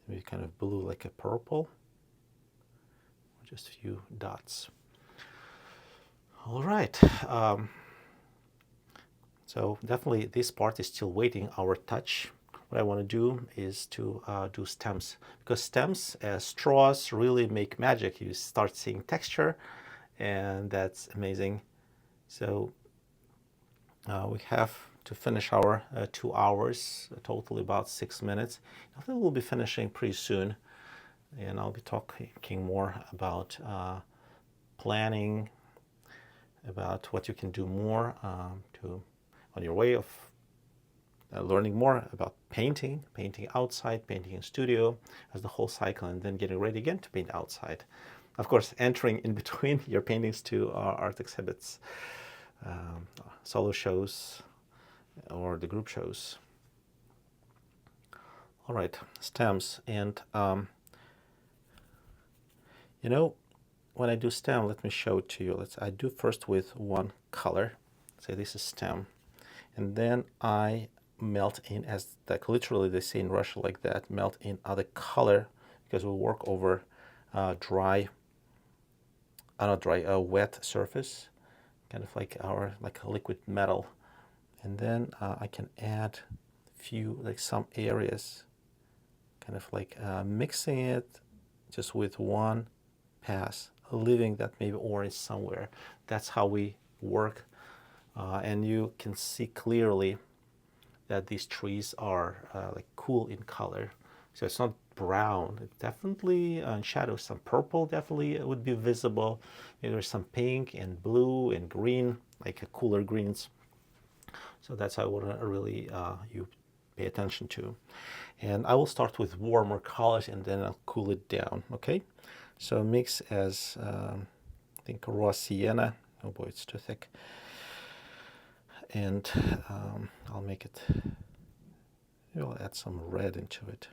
maybe kind of blue like a purple, just a few dots. All right, so definitely this part is still waiting our touch. What I want to do is to do stems, because stems, straws really make magic. You start seeing texture, and that's amazing. So we have to finish our 2 hours, totally about 6 minutes. I think we'll be finishing pretty soon, and I'll be talking more about planning, about what you can do more on your way of learning more about painting outside, painting in studio as the whole cycle, and then getting ready again to paint outside. Of course, entering in between your paintings to art exhibits, solo shows, or the group shows. All right, stems. And, when I do stem, let me show it to you. I do first with one color. Say this is stem. And then I melt in, as like literally they say in Russia like that, melt in other color, because we work over wet surface, kind of like a liquid metal, And then I can add some areas, kind of like mixing it just with one pass, leaving that maybe orange somewhere. That's how we work. And you can see clearly that these trees are like cool in color. So it's not brown. It definitely shadows. Some purple definitely would be visible. There's some pink and blue and green, like cooler greens. So that's how I want to really you pay attention to. And I will start with warmer colors and then I'll cool it down. Okay. So mix as I think raw sienna. Oh boy, it's too thick. And I'll make it. I'll add some red into it.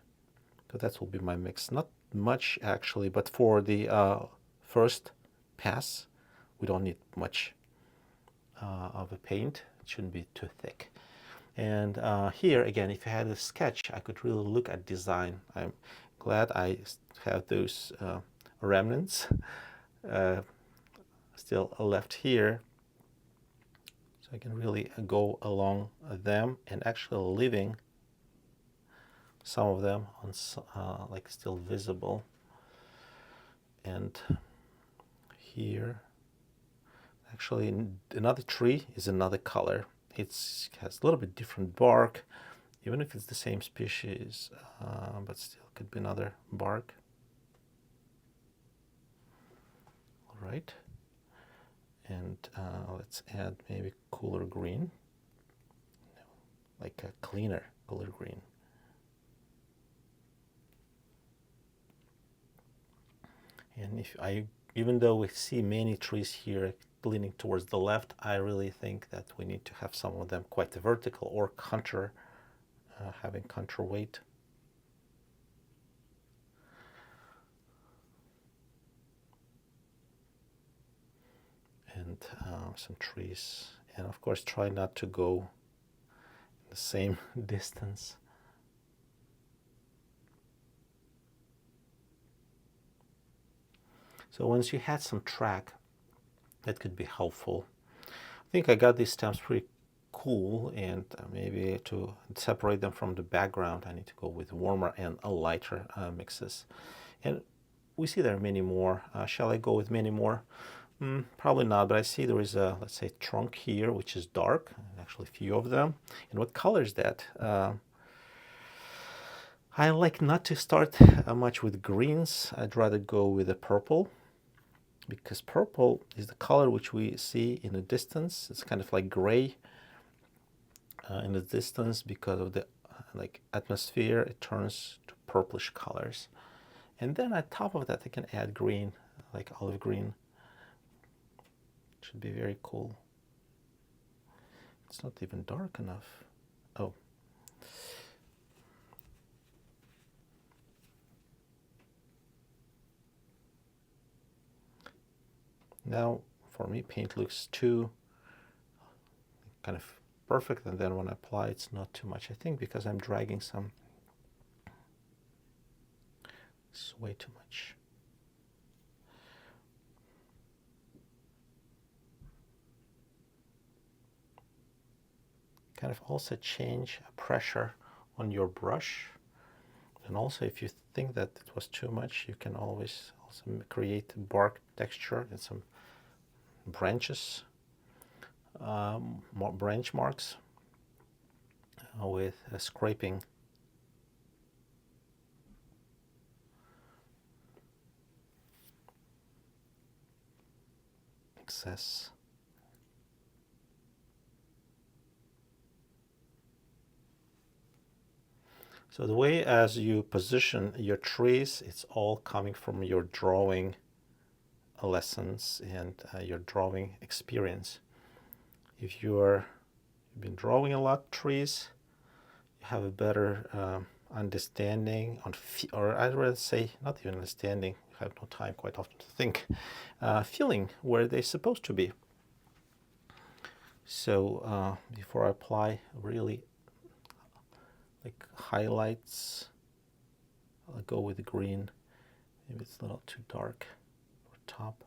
So that will be my mix. Not much actually, but for the first pass, we don't need much of a paint. It shouldn't be too thick. And here again, if I had a sketch, I could really look at design. I'm glad I have those remnants still left here, so I can really go along them and actually leaving some of them on like still visible. And here, actually, another tree is another color. It has a little bit different bark, even if it's the same species, but still could be another bark. All right. And let's add maybe cooler green, like a cleaner cooler green. And even though we see many trees here leaning towards the left, I really think that we need to have some of them quite vertical or contour, having contour weight. And some trees. And of course, try not to go the same distance. So once you had some track, that could be helpful. I think I got these stems pretty cool, and maybe to separate them from the background, I need to go with warmer and lighter mixes. And we see there are many more. Shall I go with many more? Probably not, but I see there is a, let's say, trunk here, which is dark, actually a few of them. And what color is that? I like not to start much with greens. I'd rather go with a purple, because purple is the color which we see in the distance. It's kind of like gray in the distance because of the like atmosphere. It turns to purplish colors. And then on top of that, I can add green, like olive green. Should be very cool. It's not even dark enough. Oh. Now, for me, paint looks too kind of perfect, and then when I apply, it's not too much. I think because I'm dragging some, it's way too much. Kind of also change pressure on your brush. And also, if you think that it was too much, you can always also create bark texture and some branches, more branch marks with scraping. Excess. So the way as you position your trees, it's all coming from your drawing lessons and your drawing experience. If you've been drawing a lot of trees, you have a better understanding on, or I'd rather say not even understanding, you have no time quite often to think, feeling where they're supposed to be. So before I apply really like highlights, I'll go with the green. Maybe it's a little too dark for top.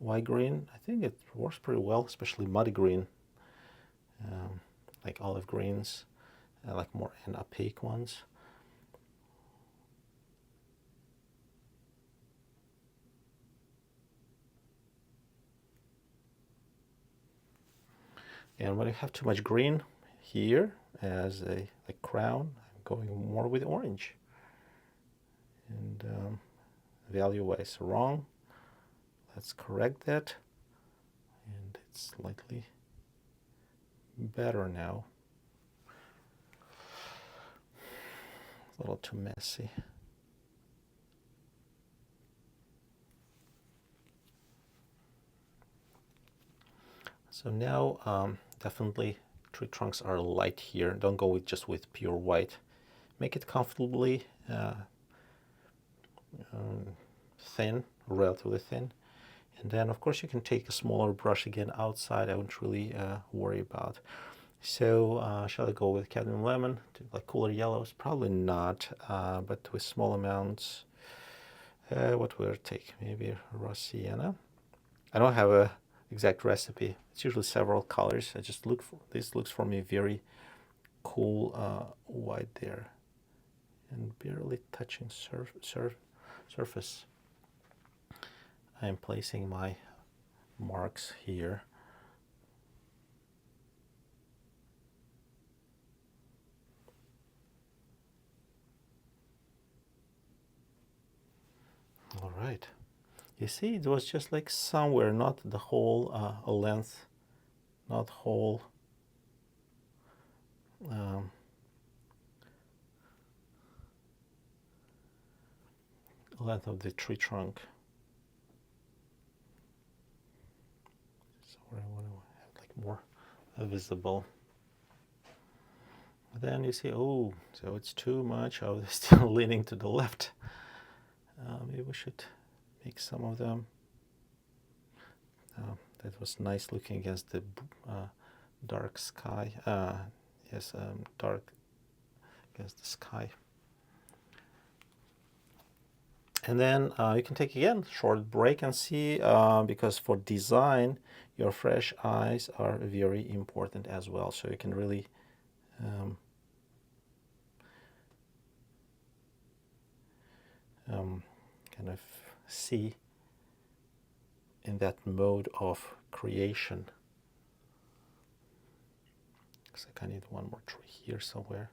White green, I think it works pretty well, especially muddy green. olive greens. I like more and opaque ones. And when you have too much green here as a crown, I'm going more with orange. And value-wise wrong. Let's correct that. And it's slightly better now. A little too messy. So now definitely tree trunks are light here. Don't go with just with pure white. Make it comfortably thin, relatively thin. And then of course you can take a smaller brush again outside. I wouldn't really worry about. So shall I go with cadmium lemon to like cooler yellows? Probably not, but with small amounts. What will it take? Maybe raw sienna. I don't have a exact recipe. It's usually several colors. I just look for this. Looks for me very cool white there, and barely touching surface. I am placing my marks here. All right. You see, it was just like somewhere, not the whole length, not whole length of the tree trunk. So where I want to have like more visible. Then you see, oh, so it's too much of this still leaning to the left. Maybe we should make some of them. That was nice looking against the dark sky. Yes, dark against the sky. And then you can take again short break and see, because for design, your fresh eyes are very important as well. So you can really kind of see in that mode of creation. Because I kind of need one more tree here somewhere.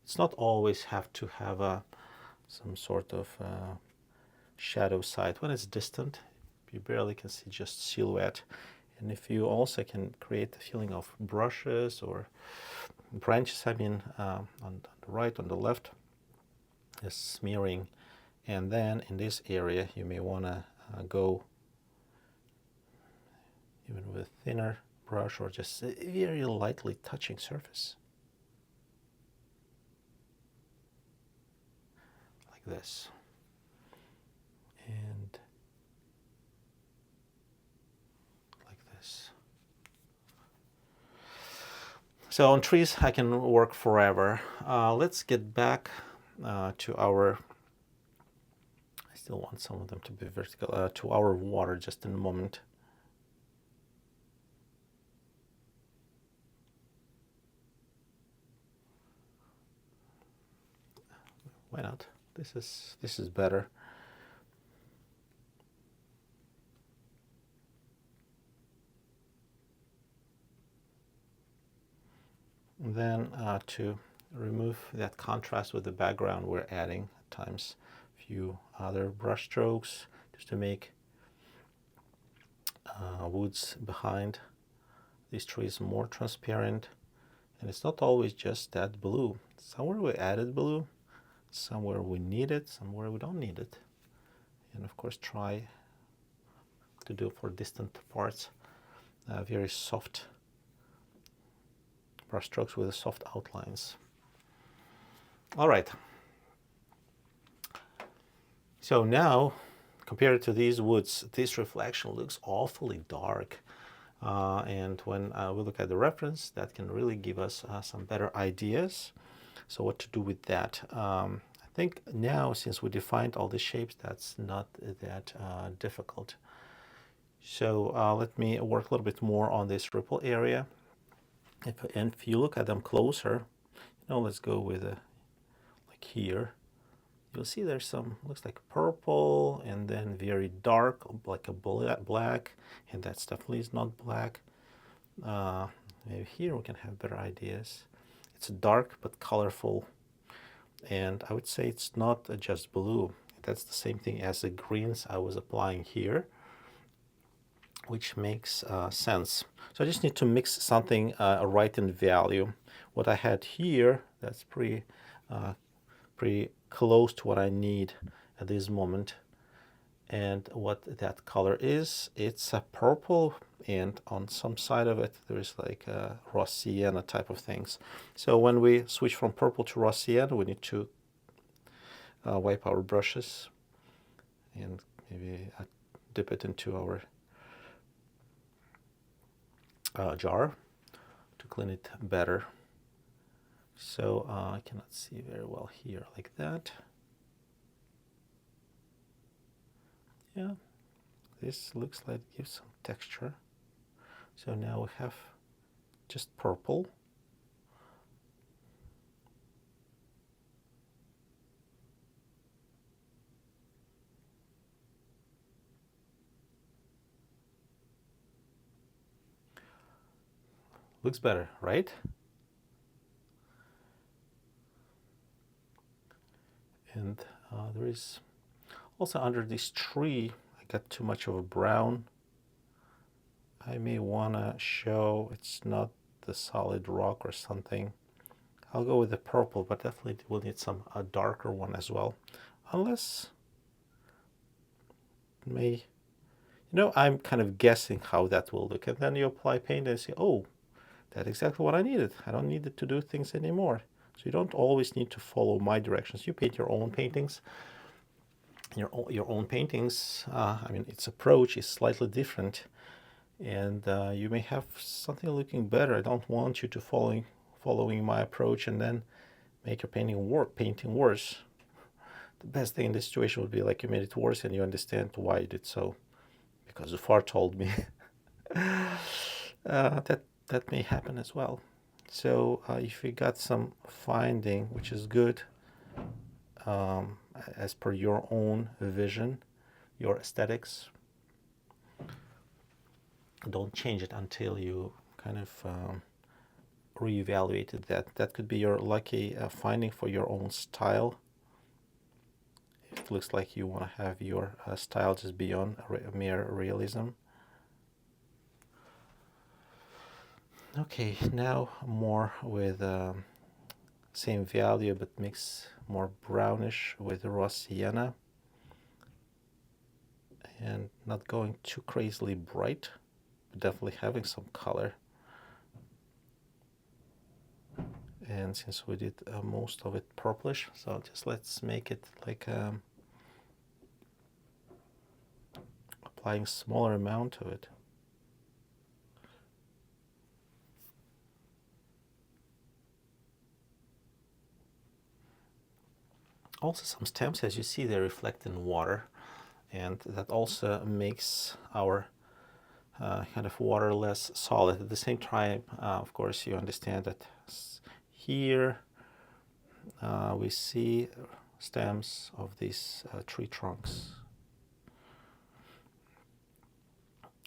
It's not always have to have some sort of shadow side. When it's distant, you barely can see just silhouette. And if you also can create the feeling of brushes or branches, I mean, on the right, on the left, is smearing. And then in this area, you may want to go even with a thinner brush or just very lightly touching surface. Like this. And like this. So on trees, I can work forever. Let's get back to our, I still want some of them to be vertical, to our water just in a moment. Why not? This is better. And then to remove that contrast with the background, we're adding at times a few other brush strokes just to make woods behind these trees more transparent. And it's not always just that blue. Somewhere we added blue, somewhere we need it, somewhere we don't need it. And of course try to do for distant parts very soft brush strokes with soft outlines. All right. So now, compared to these woods, this reflection looks awfully dark. And when we look at the reference, that can really give us some better ideas. So what to do with that? I think now, since we defined all the shapes, that's not that difficult. So let me work a little bit more on this ripple area. if you look at them closer, let's go with like here. You'll see there's some, looks like purple and then very dark, like a black, and that's definitely is not black. Maybe here we can have better ideas. It's dark but colorful, and I would say it's not just blue. That's the same thing as the greens I was applying here, which makes sense. So I just need to mix something right in value. What I had here, that's pretty close to what I need at this moment. And what that color is, it's a purple, and on some side of it there is like a raw sienna type of things. So when we switch from purple to raw sienna, we need to wipe our brushes and maybe dip it into our jar to clean it better. So I cannot see very well here like that. Yeah, this looks like it gives some texture. So now we have just purple. Looks better, right? And there is also under this tree, I got too much of a brown. I may want to show it's not the solid rock or something. I'll go with the purple, but definitely we'll need some a darker one as well. Unless I'm kind of guessing how that will look. And then you apply paint and say, oh, that's exactly what I needed. I don't need it to do things anymore. So you don't always need to follow my directions. You paint your own paintings. Your own paintings, its approach is slightly different, and you may have something looking better. I don't want you to following my approach and then make your painting worse. The best thing in this situation would be like you made it worse and you understand why you did so, because Zufar told me. That may happen as well. So if you got some finding, which is good, as per your own vision, your aesthetics, don't change it until you kind of reevaluated that. That could be your lucky finding for your own style. It looks like you want to have your style just beyond mere realism. Okay, now more with same value but mix more brownish with raw sienna, and not going too crazily bright, but definitely having some color. And since we did most of it purplish, so just let's make it like applying smaller amount of it. Also, some stems, as you see, they reflect in water, and that also makes our kind of water less solid. At the same time, of course, you understand that here we see stems of these tree trunks,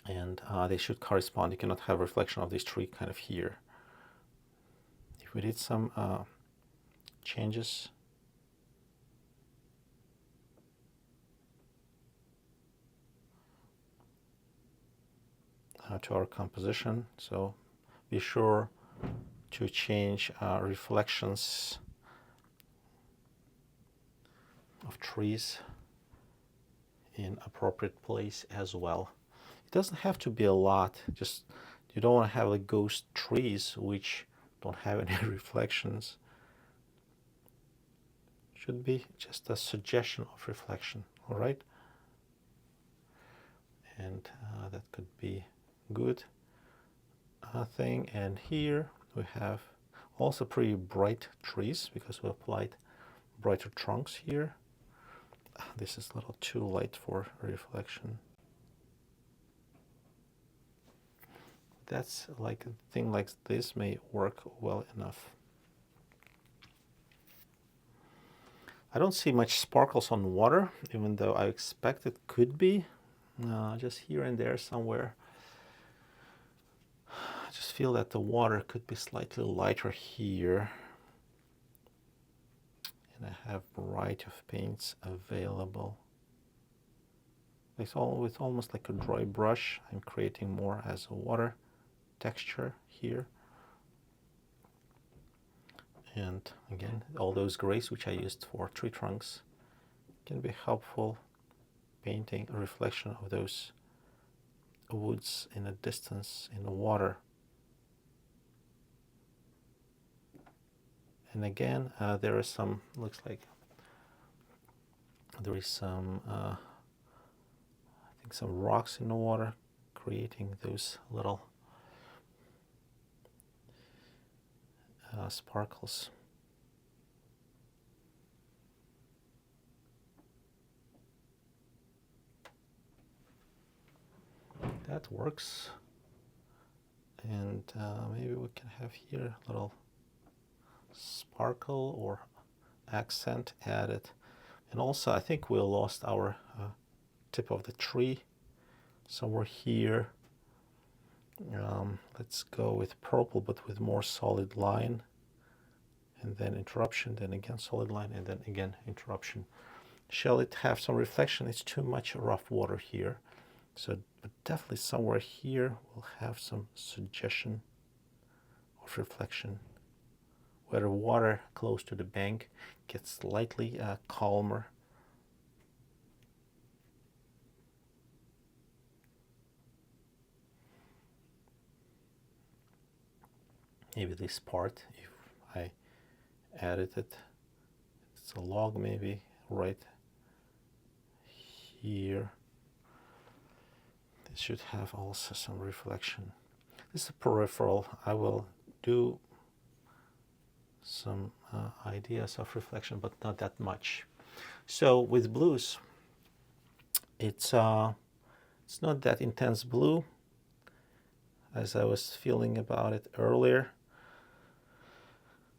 and they should correspond. You cannot have a reflection of this tree kind of here. If we did some changes to our composition, so be sure to change reflections of trees in appropriate place as well. It doesn't have to be a lot, just you don't want to have like ghost trees which don't have any reflections. Should be just a suggestion of reflection, all right? And that could be good thing. And here we have also pretty bright trees because we applied brighter trunks here. This is a little too light for reflection. that's like a thing like this may work well enough. I don't see much sparkles on water, even though I expect it could be, just here and there somewhere. I just feel that the water could be slightly lighter here. And I have a variety of paints available. It's all with almost like a dry brush. I'm creating more as a water texture here. And again, all those grays which I used for tree trunks can be helpful painting a reflection of those woods in a distance in the water. And again, there is some, looks like there is some, I think some rocks in the water creating those little sparkles. That works. And maybe we can have here a little sparkle or accent added. And also I think we lost our tip of the tree somewhere here. Let's go with purple, but with more solid line, and then interruption, then again solid line, and then again interruption. Shall it have some reflection? It's too much rough water here, so but definitely somewhere here we'll have some suggestion of reflection, where water close to the bank gets slightly calmer. Maybe this part, if I added it, it's a log maybe right here. This should have also some reflection. This is a peripheral. I will do some ideas of reflection, but not that much. So with blues, it's not that intense blue as I was feeling about it earlier.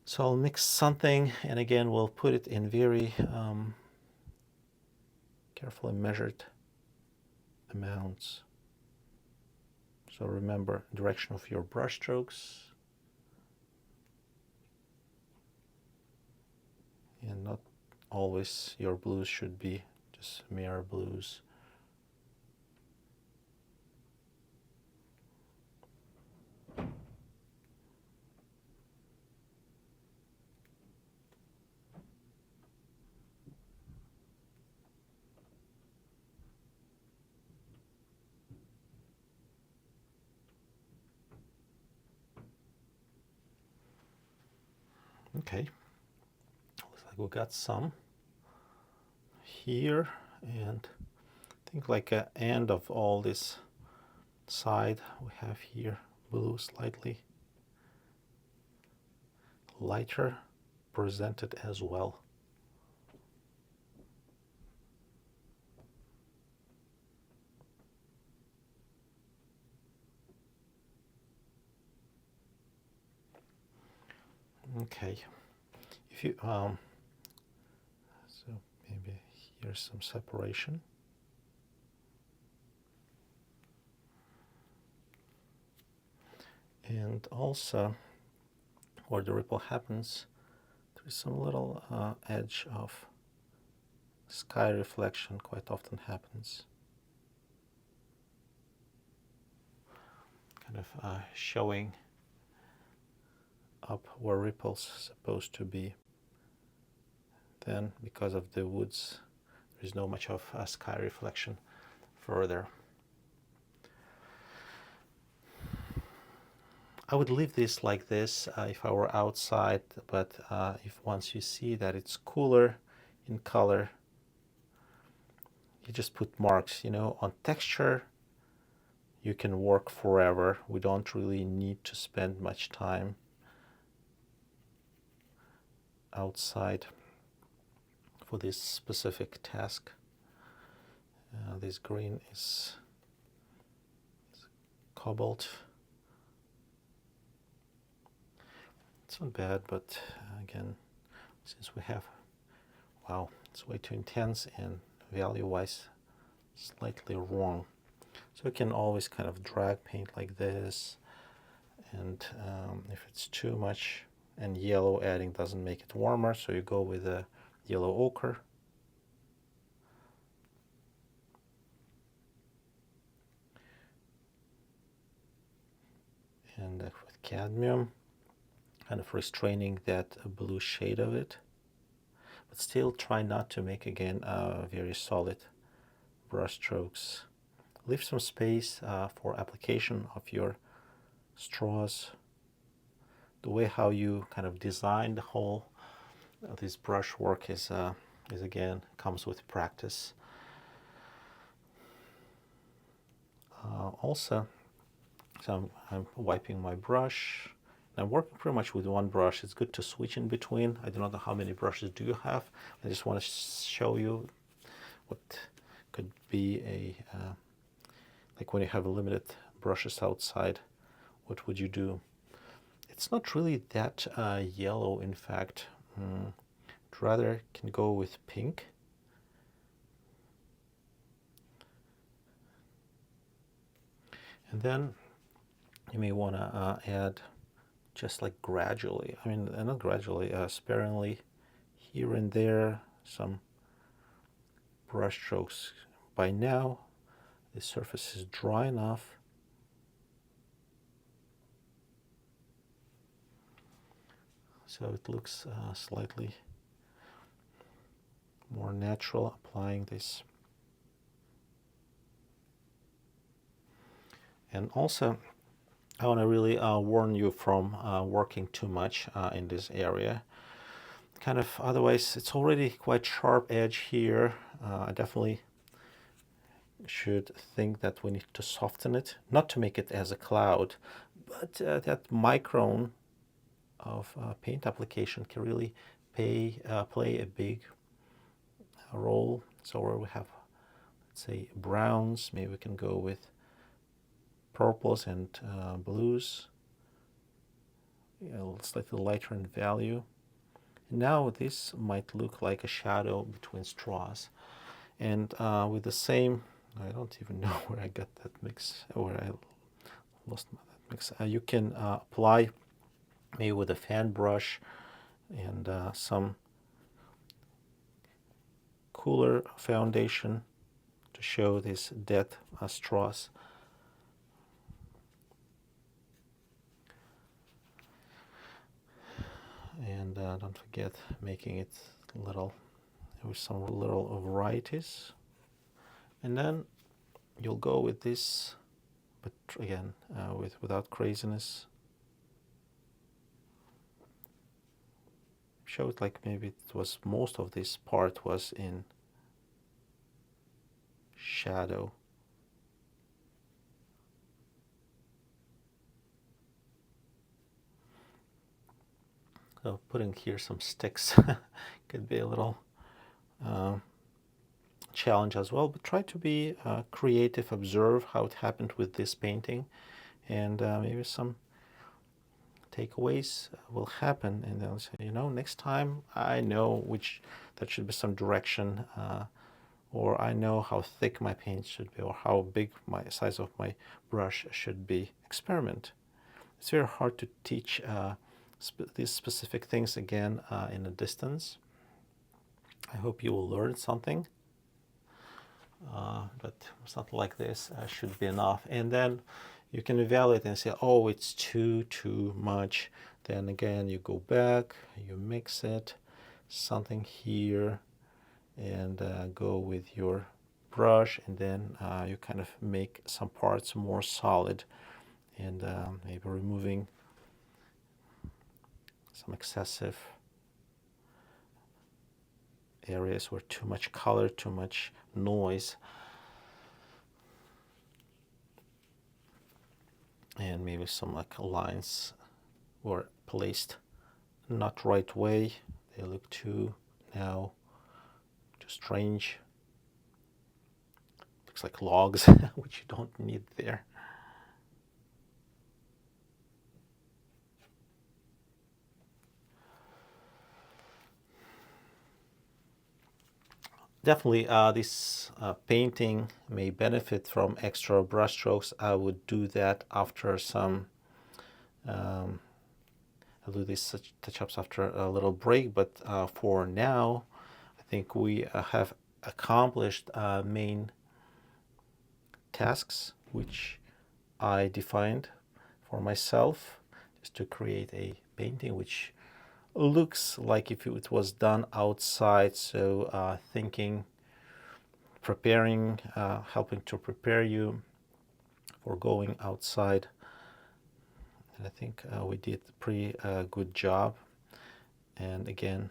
So I'll mix something, and again we'll put it in very carefully measured amounts. So remember direction of your brush strokes, and not always your blues should be just mere blues. Okay, looks like we got some here, and I think like an end of all this side we have here blue, slightly lighter presented as well. Okay, if you so maybe here's some separation. And also where the ripple happens, there's some little edge of sky reflection quite often happens, kind of showing up where ripple's supposed to be. Then because of the woods there's no much of sky reflection further. I would leave this like this if I were outside, but if once you see that it's cooler in color, you just put marks. You know, on texture you can work forever. We don't really need to spend much time outside for this specific task. This green is cobalt It's not bad, but again, since we have, wow, it's way too intense and value-wise slightly wrong. So we can always kind of drag paint like this, and if it's too much and yellow adding doesn't make it warmer, so you go with a yellow ochre. And with cadmium, kind of restraining that blue shade of it, but still try not to make again very solid brush strokes. Leave some space for application of your straws. The way how you kind of design the whole this brush work is again comes with practice. Also, so I'm wiping my brush. I'm working pretty much with one brush. It's good to switch in between. I don't know how many brushes do you have. I just want to show you what could be a like when you have limited brushes outside, what would you do? It's not really that yellow, in fact. Rather can go with pink. And then you may want to add just like gradually, I mean, not gradually, sparingly here and there, some brush strokes. By now, the surface is dry enough. So it looks slightly more natural applying this. And also, I want to really warn you from working too much in this area. Kind of, otherwise, it's already quite sharp edge here. I definitely should think that we need to soften it, not to make it as a cloud, but that micron of paint application can really play a big role. So where we have, let's say, browns, maybe we can go with purples and blues, slightly lighter in value. Now this might look like a shadow between straws. And with the same, I don't even know where I got that mix, where I lost that mix. You can apply maybe with a fan brush and some cooler foundation to show these dead straws. And don't forget making it little with some little varieties. And then you'll go with this, but again without craziness. Show it like maybe it was most of this part was in shadow. So putting here some sticks could be a little challenge as well, but try to be creative, observe how it happened with this painting, and maybe some takeaways will happen, and they'll say, you know, next time I know which that should be some direction, or I know how thick my paint should be, or how big my size of my brush should be. Experiment. It's very hard to teach these specific things again in a distance. I hope you will learn something, but something like this should be enough. And then you can evaluate and say, oh, it's too much. Then again, you go back, you mix it, something here, and go with your brush, and then you kind of make some parts more solid, and maybe removing some excessive areas where too much color, too much noise, and maybe some like lines were placed not right way. They look too strange. Looks like logs, which you don't need there. Definitely, this painting may benefit from extra brush strokes. I would do that after some, um, I'll do these touch-ups after a little break, but for now, I think we have accomplished main tasks which I defined for myself, just to create a painting which looks like if it was done outside. So thinking, preparing, helping to prepare you for going outside. And I think we did a pretty good job. And again,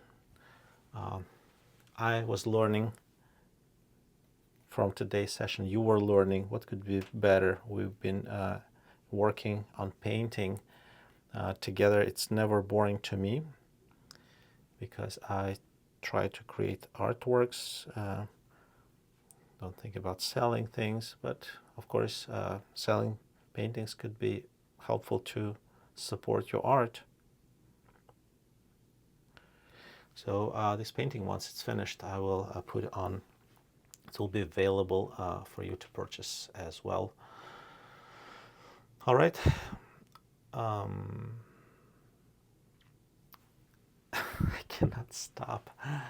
I was learning from today's session. You were learning what could be better. We've been working on painting together. It's never boring to me because I try to create artworks. Don't think about selling things, but of course, selling paintings could be helpful to support your art. So this painting, once it's finished, I will put it on. It will be available for you to purchase as well. All right. I cannot stop. I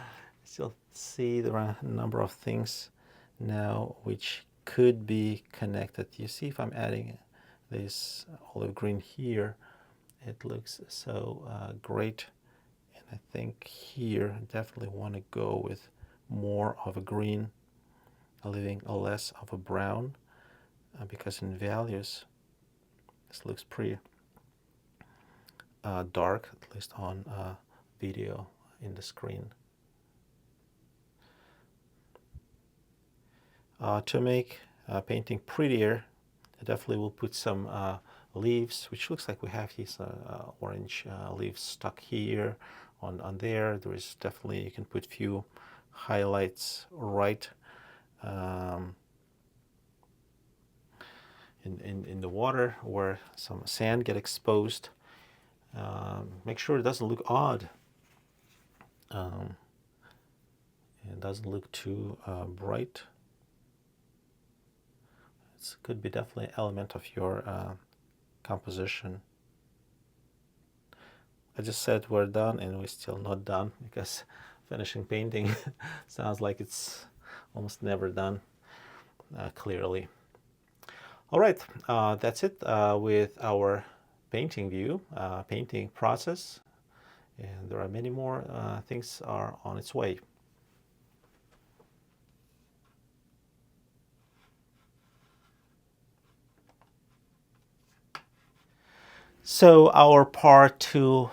still see there are a number of things now which could be connected. You see, if I'm adding this olive green here, it looks so great. And I think here I definitely want to go with more of a green, leaving less of a brown, because in values this looks pretty dark, at least on video in the screen. To make painting prettier, I definitely will put some leaves, which looks like we have these orange leaves stuck here on there. There is definitely, you can put few highlights right in the water where some sand get exposed. Make sure it doesn't look odd. It doesn't look too bright. It could be definitely an element of your composition. I just said we're done and we're still not done, because finishing painting sounds like it's almost never done clearly. All right, that's it with our painting view, painting process, and there are many more things are on its way. So our part 2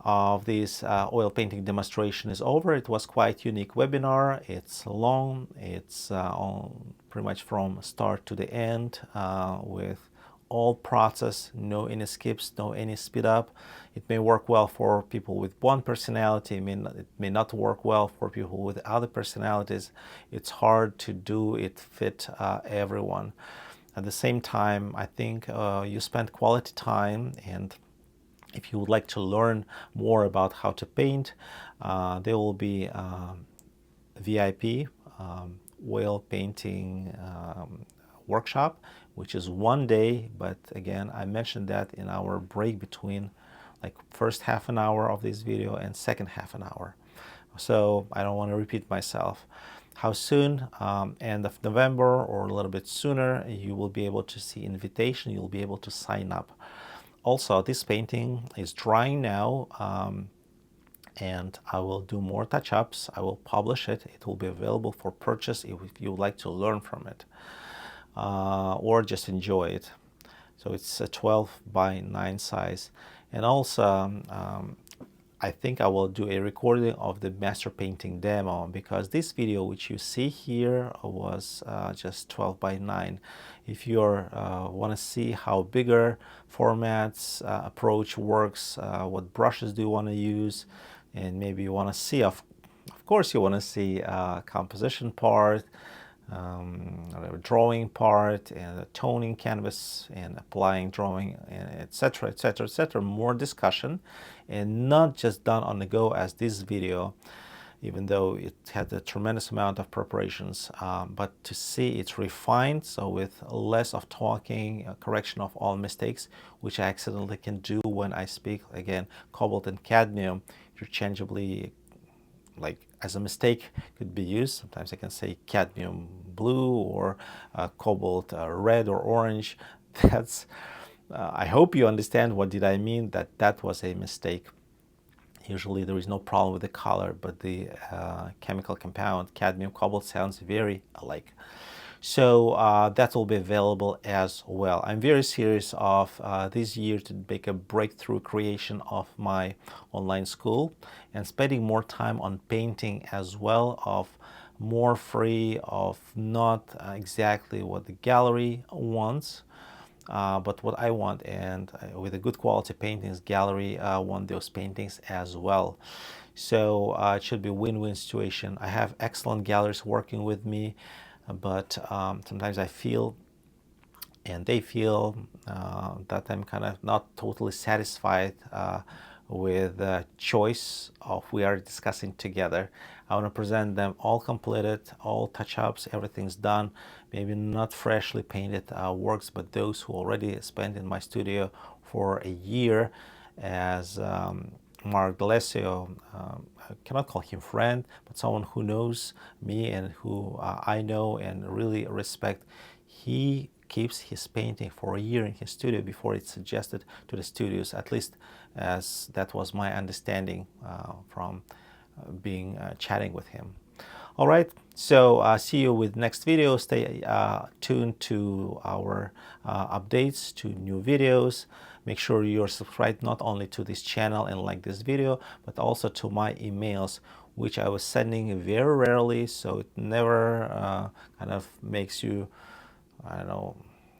of this oil painting demonstration is over. It was quite unique webinar. It's long. It's pretty much from start to the end with all process, no any skips, no any speed up. It may work well for people with one personality. It may not work well for people with other personalities. It's hard to do it fit everyone. At the same time, I think you spend quality time, and if you would like to learn more about how to paint, there will be VIP oil painting workshop, which is 1 day. But again, I mentioned that in our break between like first half an hour of this video and second half an hour. So I don't want to repeat myself. How soon? End of November or a little bit sooner, you will be able to see invitation. You'll be able to sign up. Also, this painting is drying now, and I will do more touch-ups. I will publish it. It will be available for purchase if you would like to learn from it or just enjoy it. So it's a 12 by 9 size. And also, I think I will do a recording of the master painting demo, because this video which you see here was just 12 by 9. If you want to see how bigger formats approach works, what brushes do you want to use, and maybe you want to see, of course you want to see composition part, drawing part, and the toning canvas, and applying drawing, etc, etc, etc. More discussion, and not just done on the go as this video. even though it had a tremendous amount of preparations. But to see it's refined, so with less of talking, correction of all mistakes, which I accidentally can do when I speak. Again, cobalt and cadmium interchangeably, like as a mistake, could be used. Sometimes I can say cadmium blue or cobalt red or orange. That's I hope you understand what did I mean, that was a mistake. Usually there is no problem with the color, but the chemical compound cadmium cobalt sounds very alike. So that will be available as well. I'm very serious of this year to make a breakthrough creation of my online school and spending more time on painting as well, of more free, of not exactly what the gallery wants, but what I want, and with a good quality paintings, gallery want those paintings as well. So it should be a win-win situation. I have excellent galleries working with me, but sometimes I feel and they feel that I'm kind of not totally satisfied with the choice of we are discussing together. I want to present them all completed, all touch-ups, everything's done, maybe not freshly painted works, but those who already spent in my studio for a year, as Mark D'Alessio, I cannot call him friend, but someone who knows me and who I know and really respect. He keeps his painting for a year in his studio before it's suggested to the studios, at least as that was my understanding from being chatting with him. All right, so see you with next video. Stay tuned to our updates, to new videos. Make sure you're subscribed not only to this channel and like this video, but also to my emails, which I was sending very rarely, so it never kind of makes you, I don't know,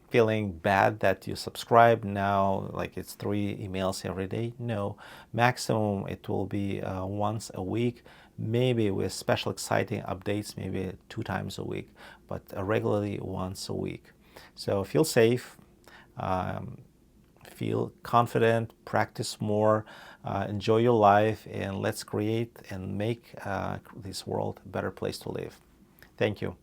feeling bad that you subscribe now, like it's 3 emails every day. No, maximum it will be once a week, maybe with special exciting updates, maybe 2 times a week, but regularly once a week. So feel safe, feel confident, practice more, enjoy your life, and let's create and make this world a better place to live. Thank you.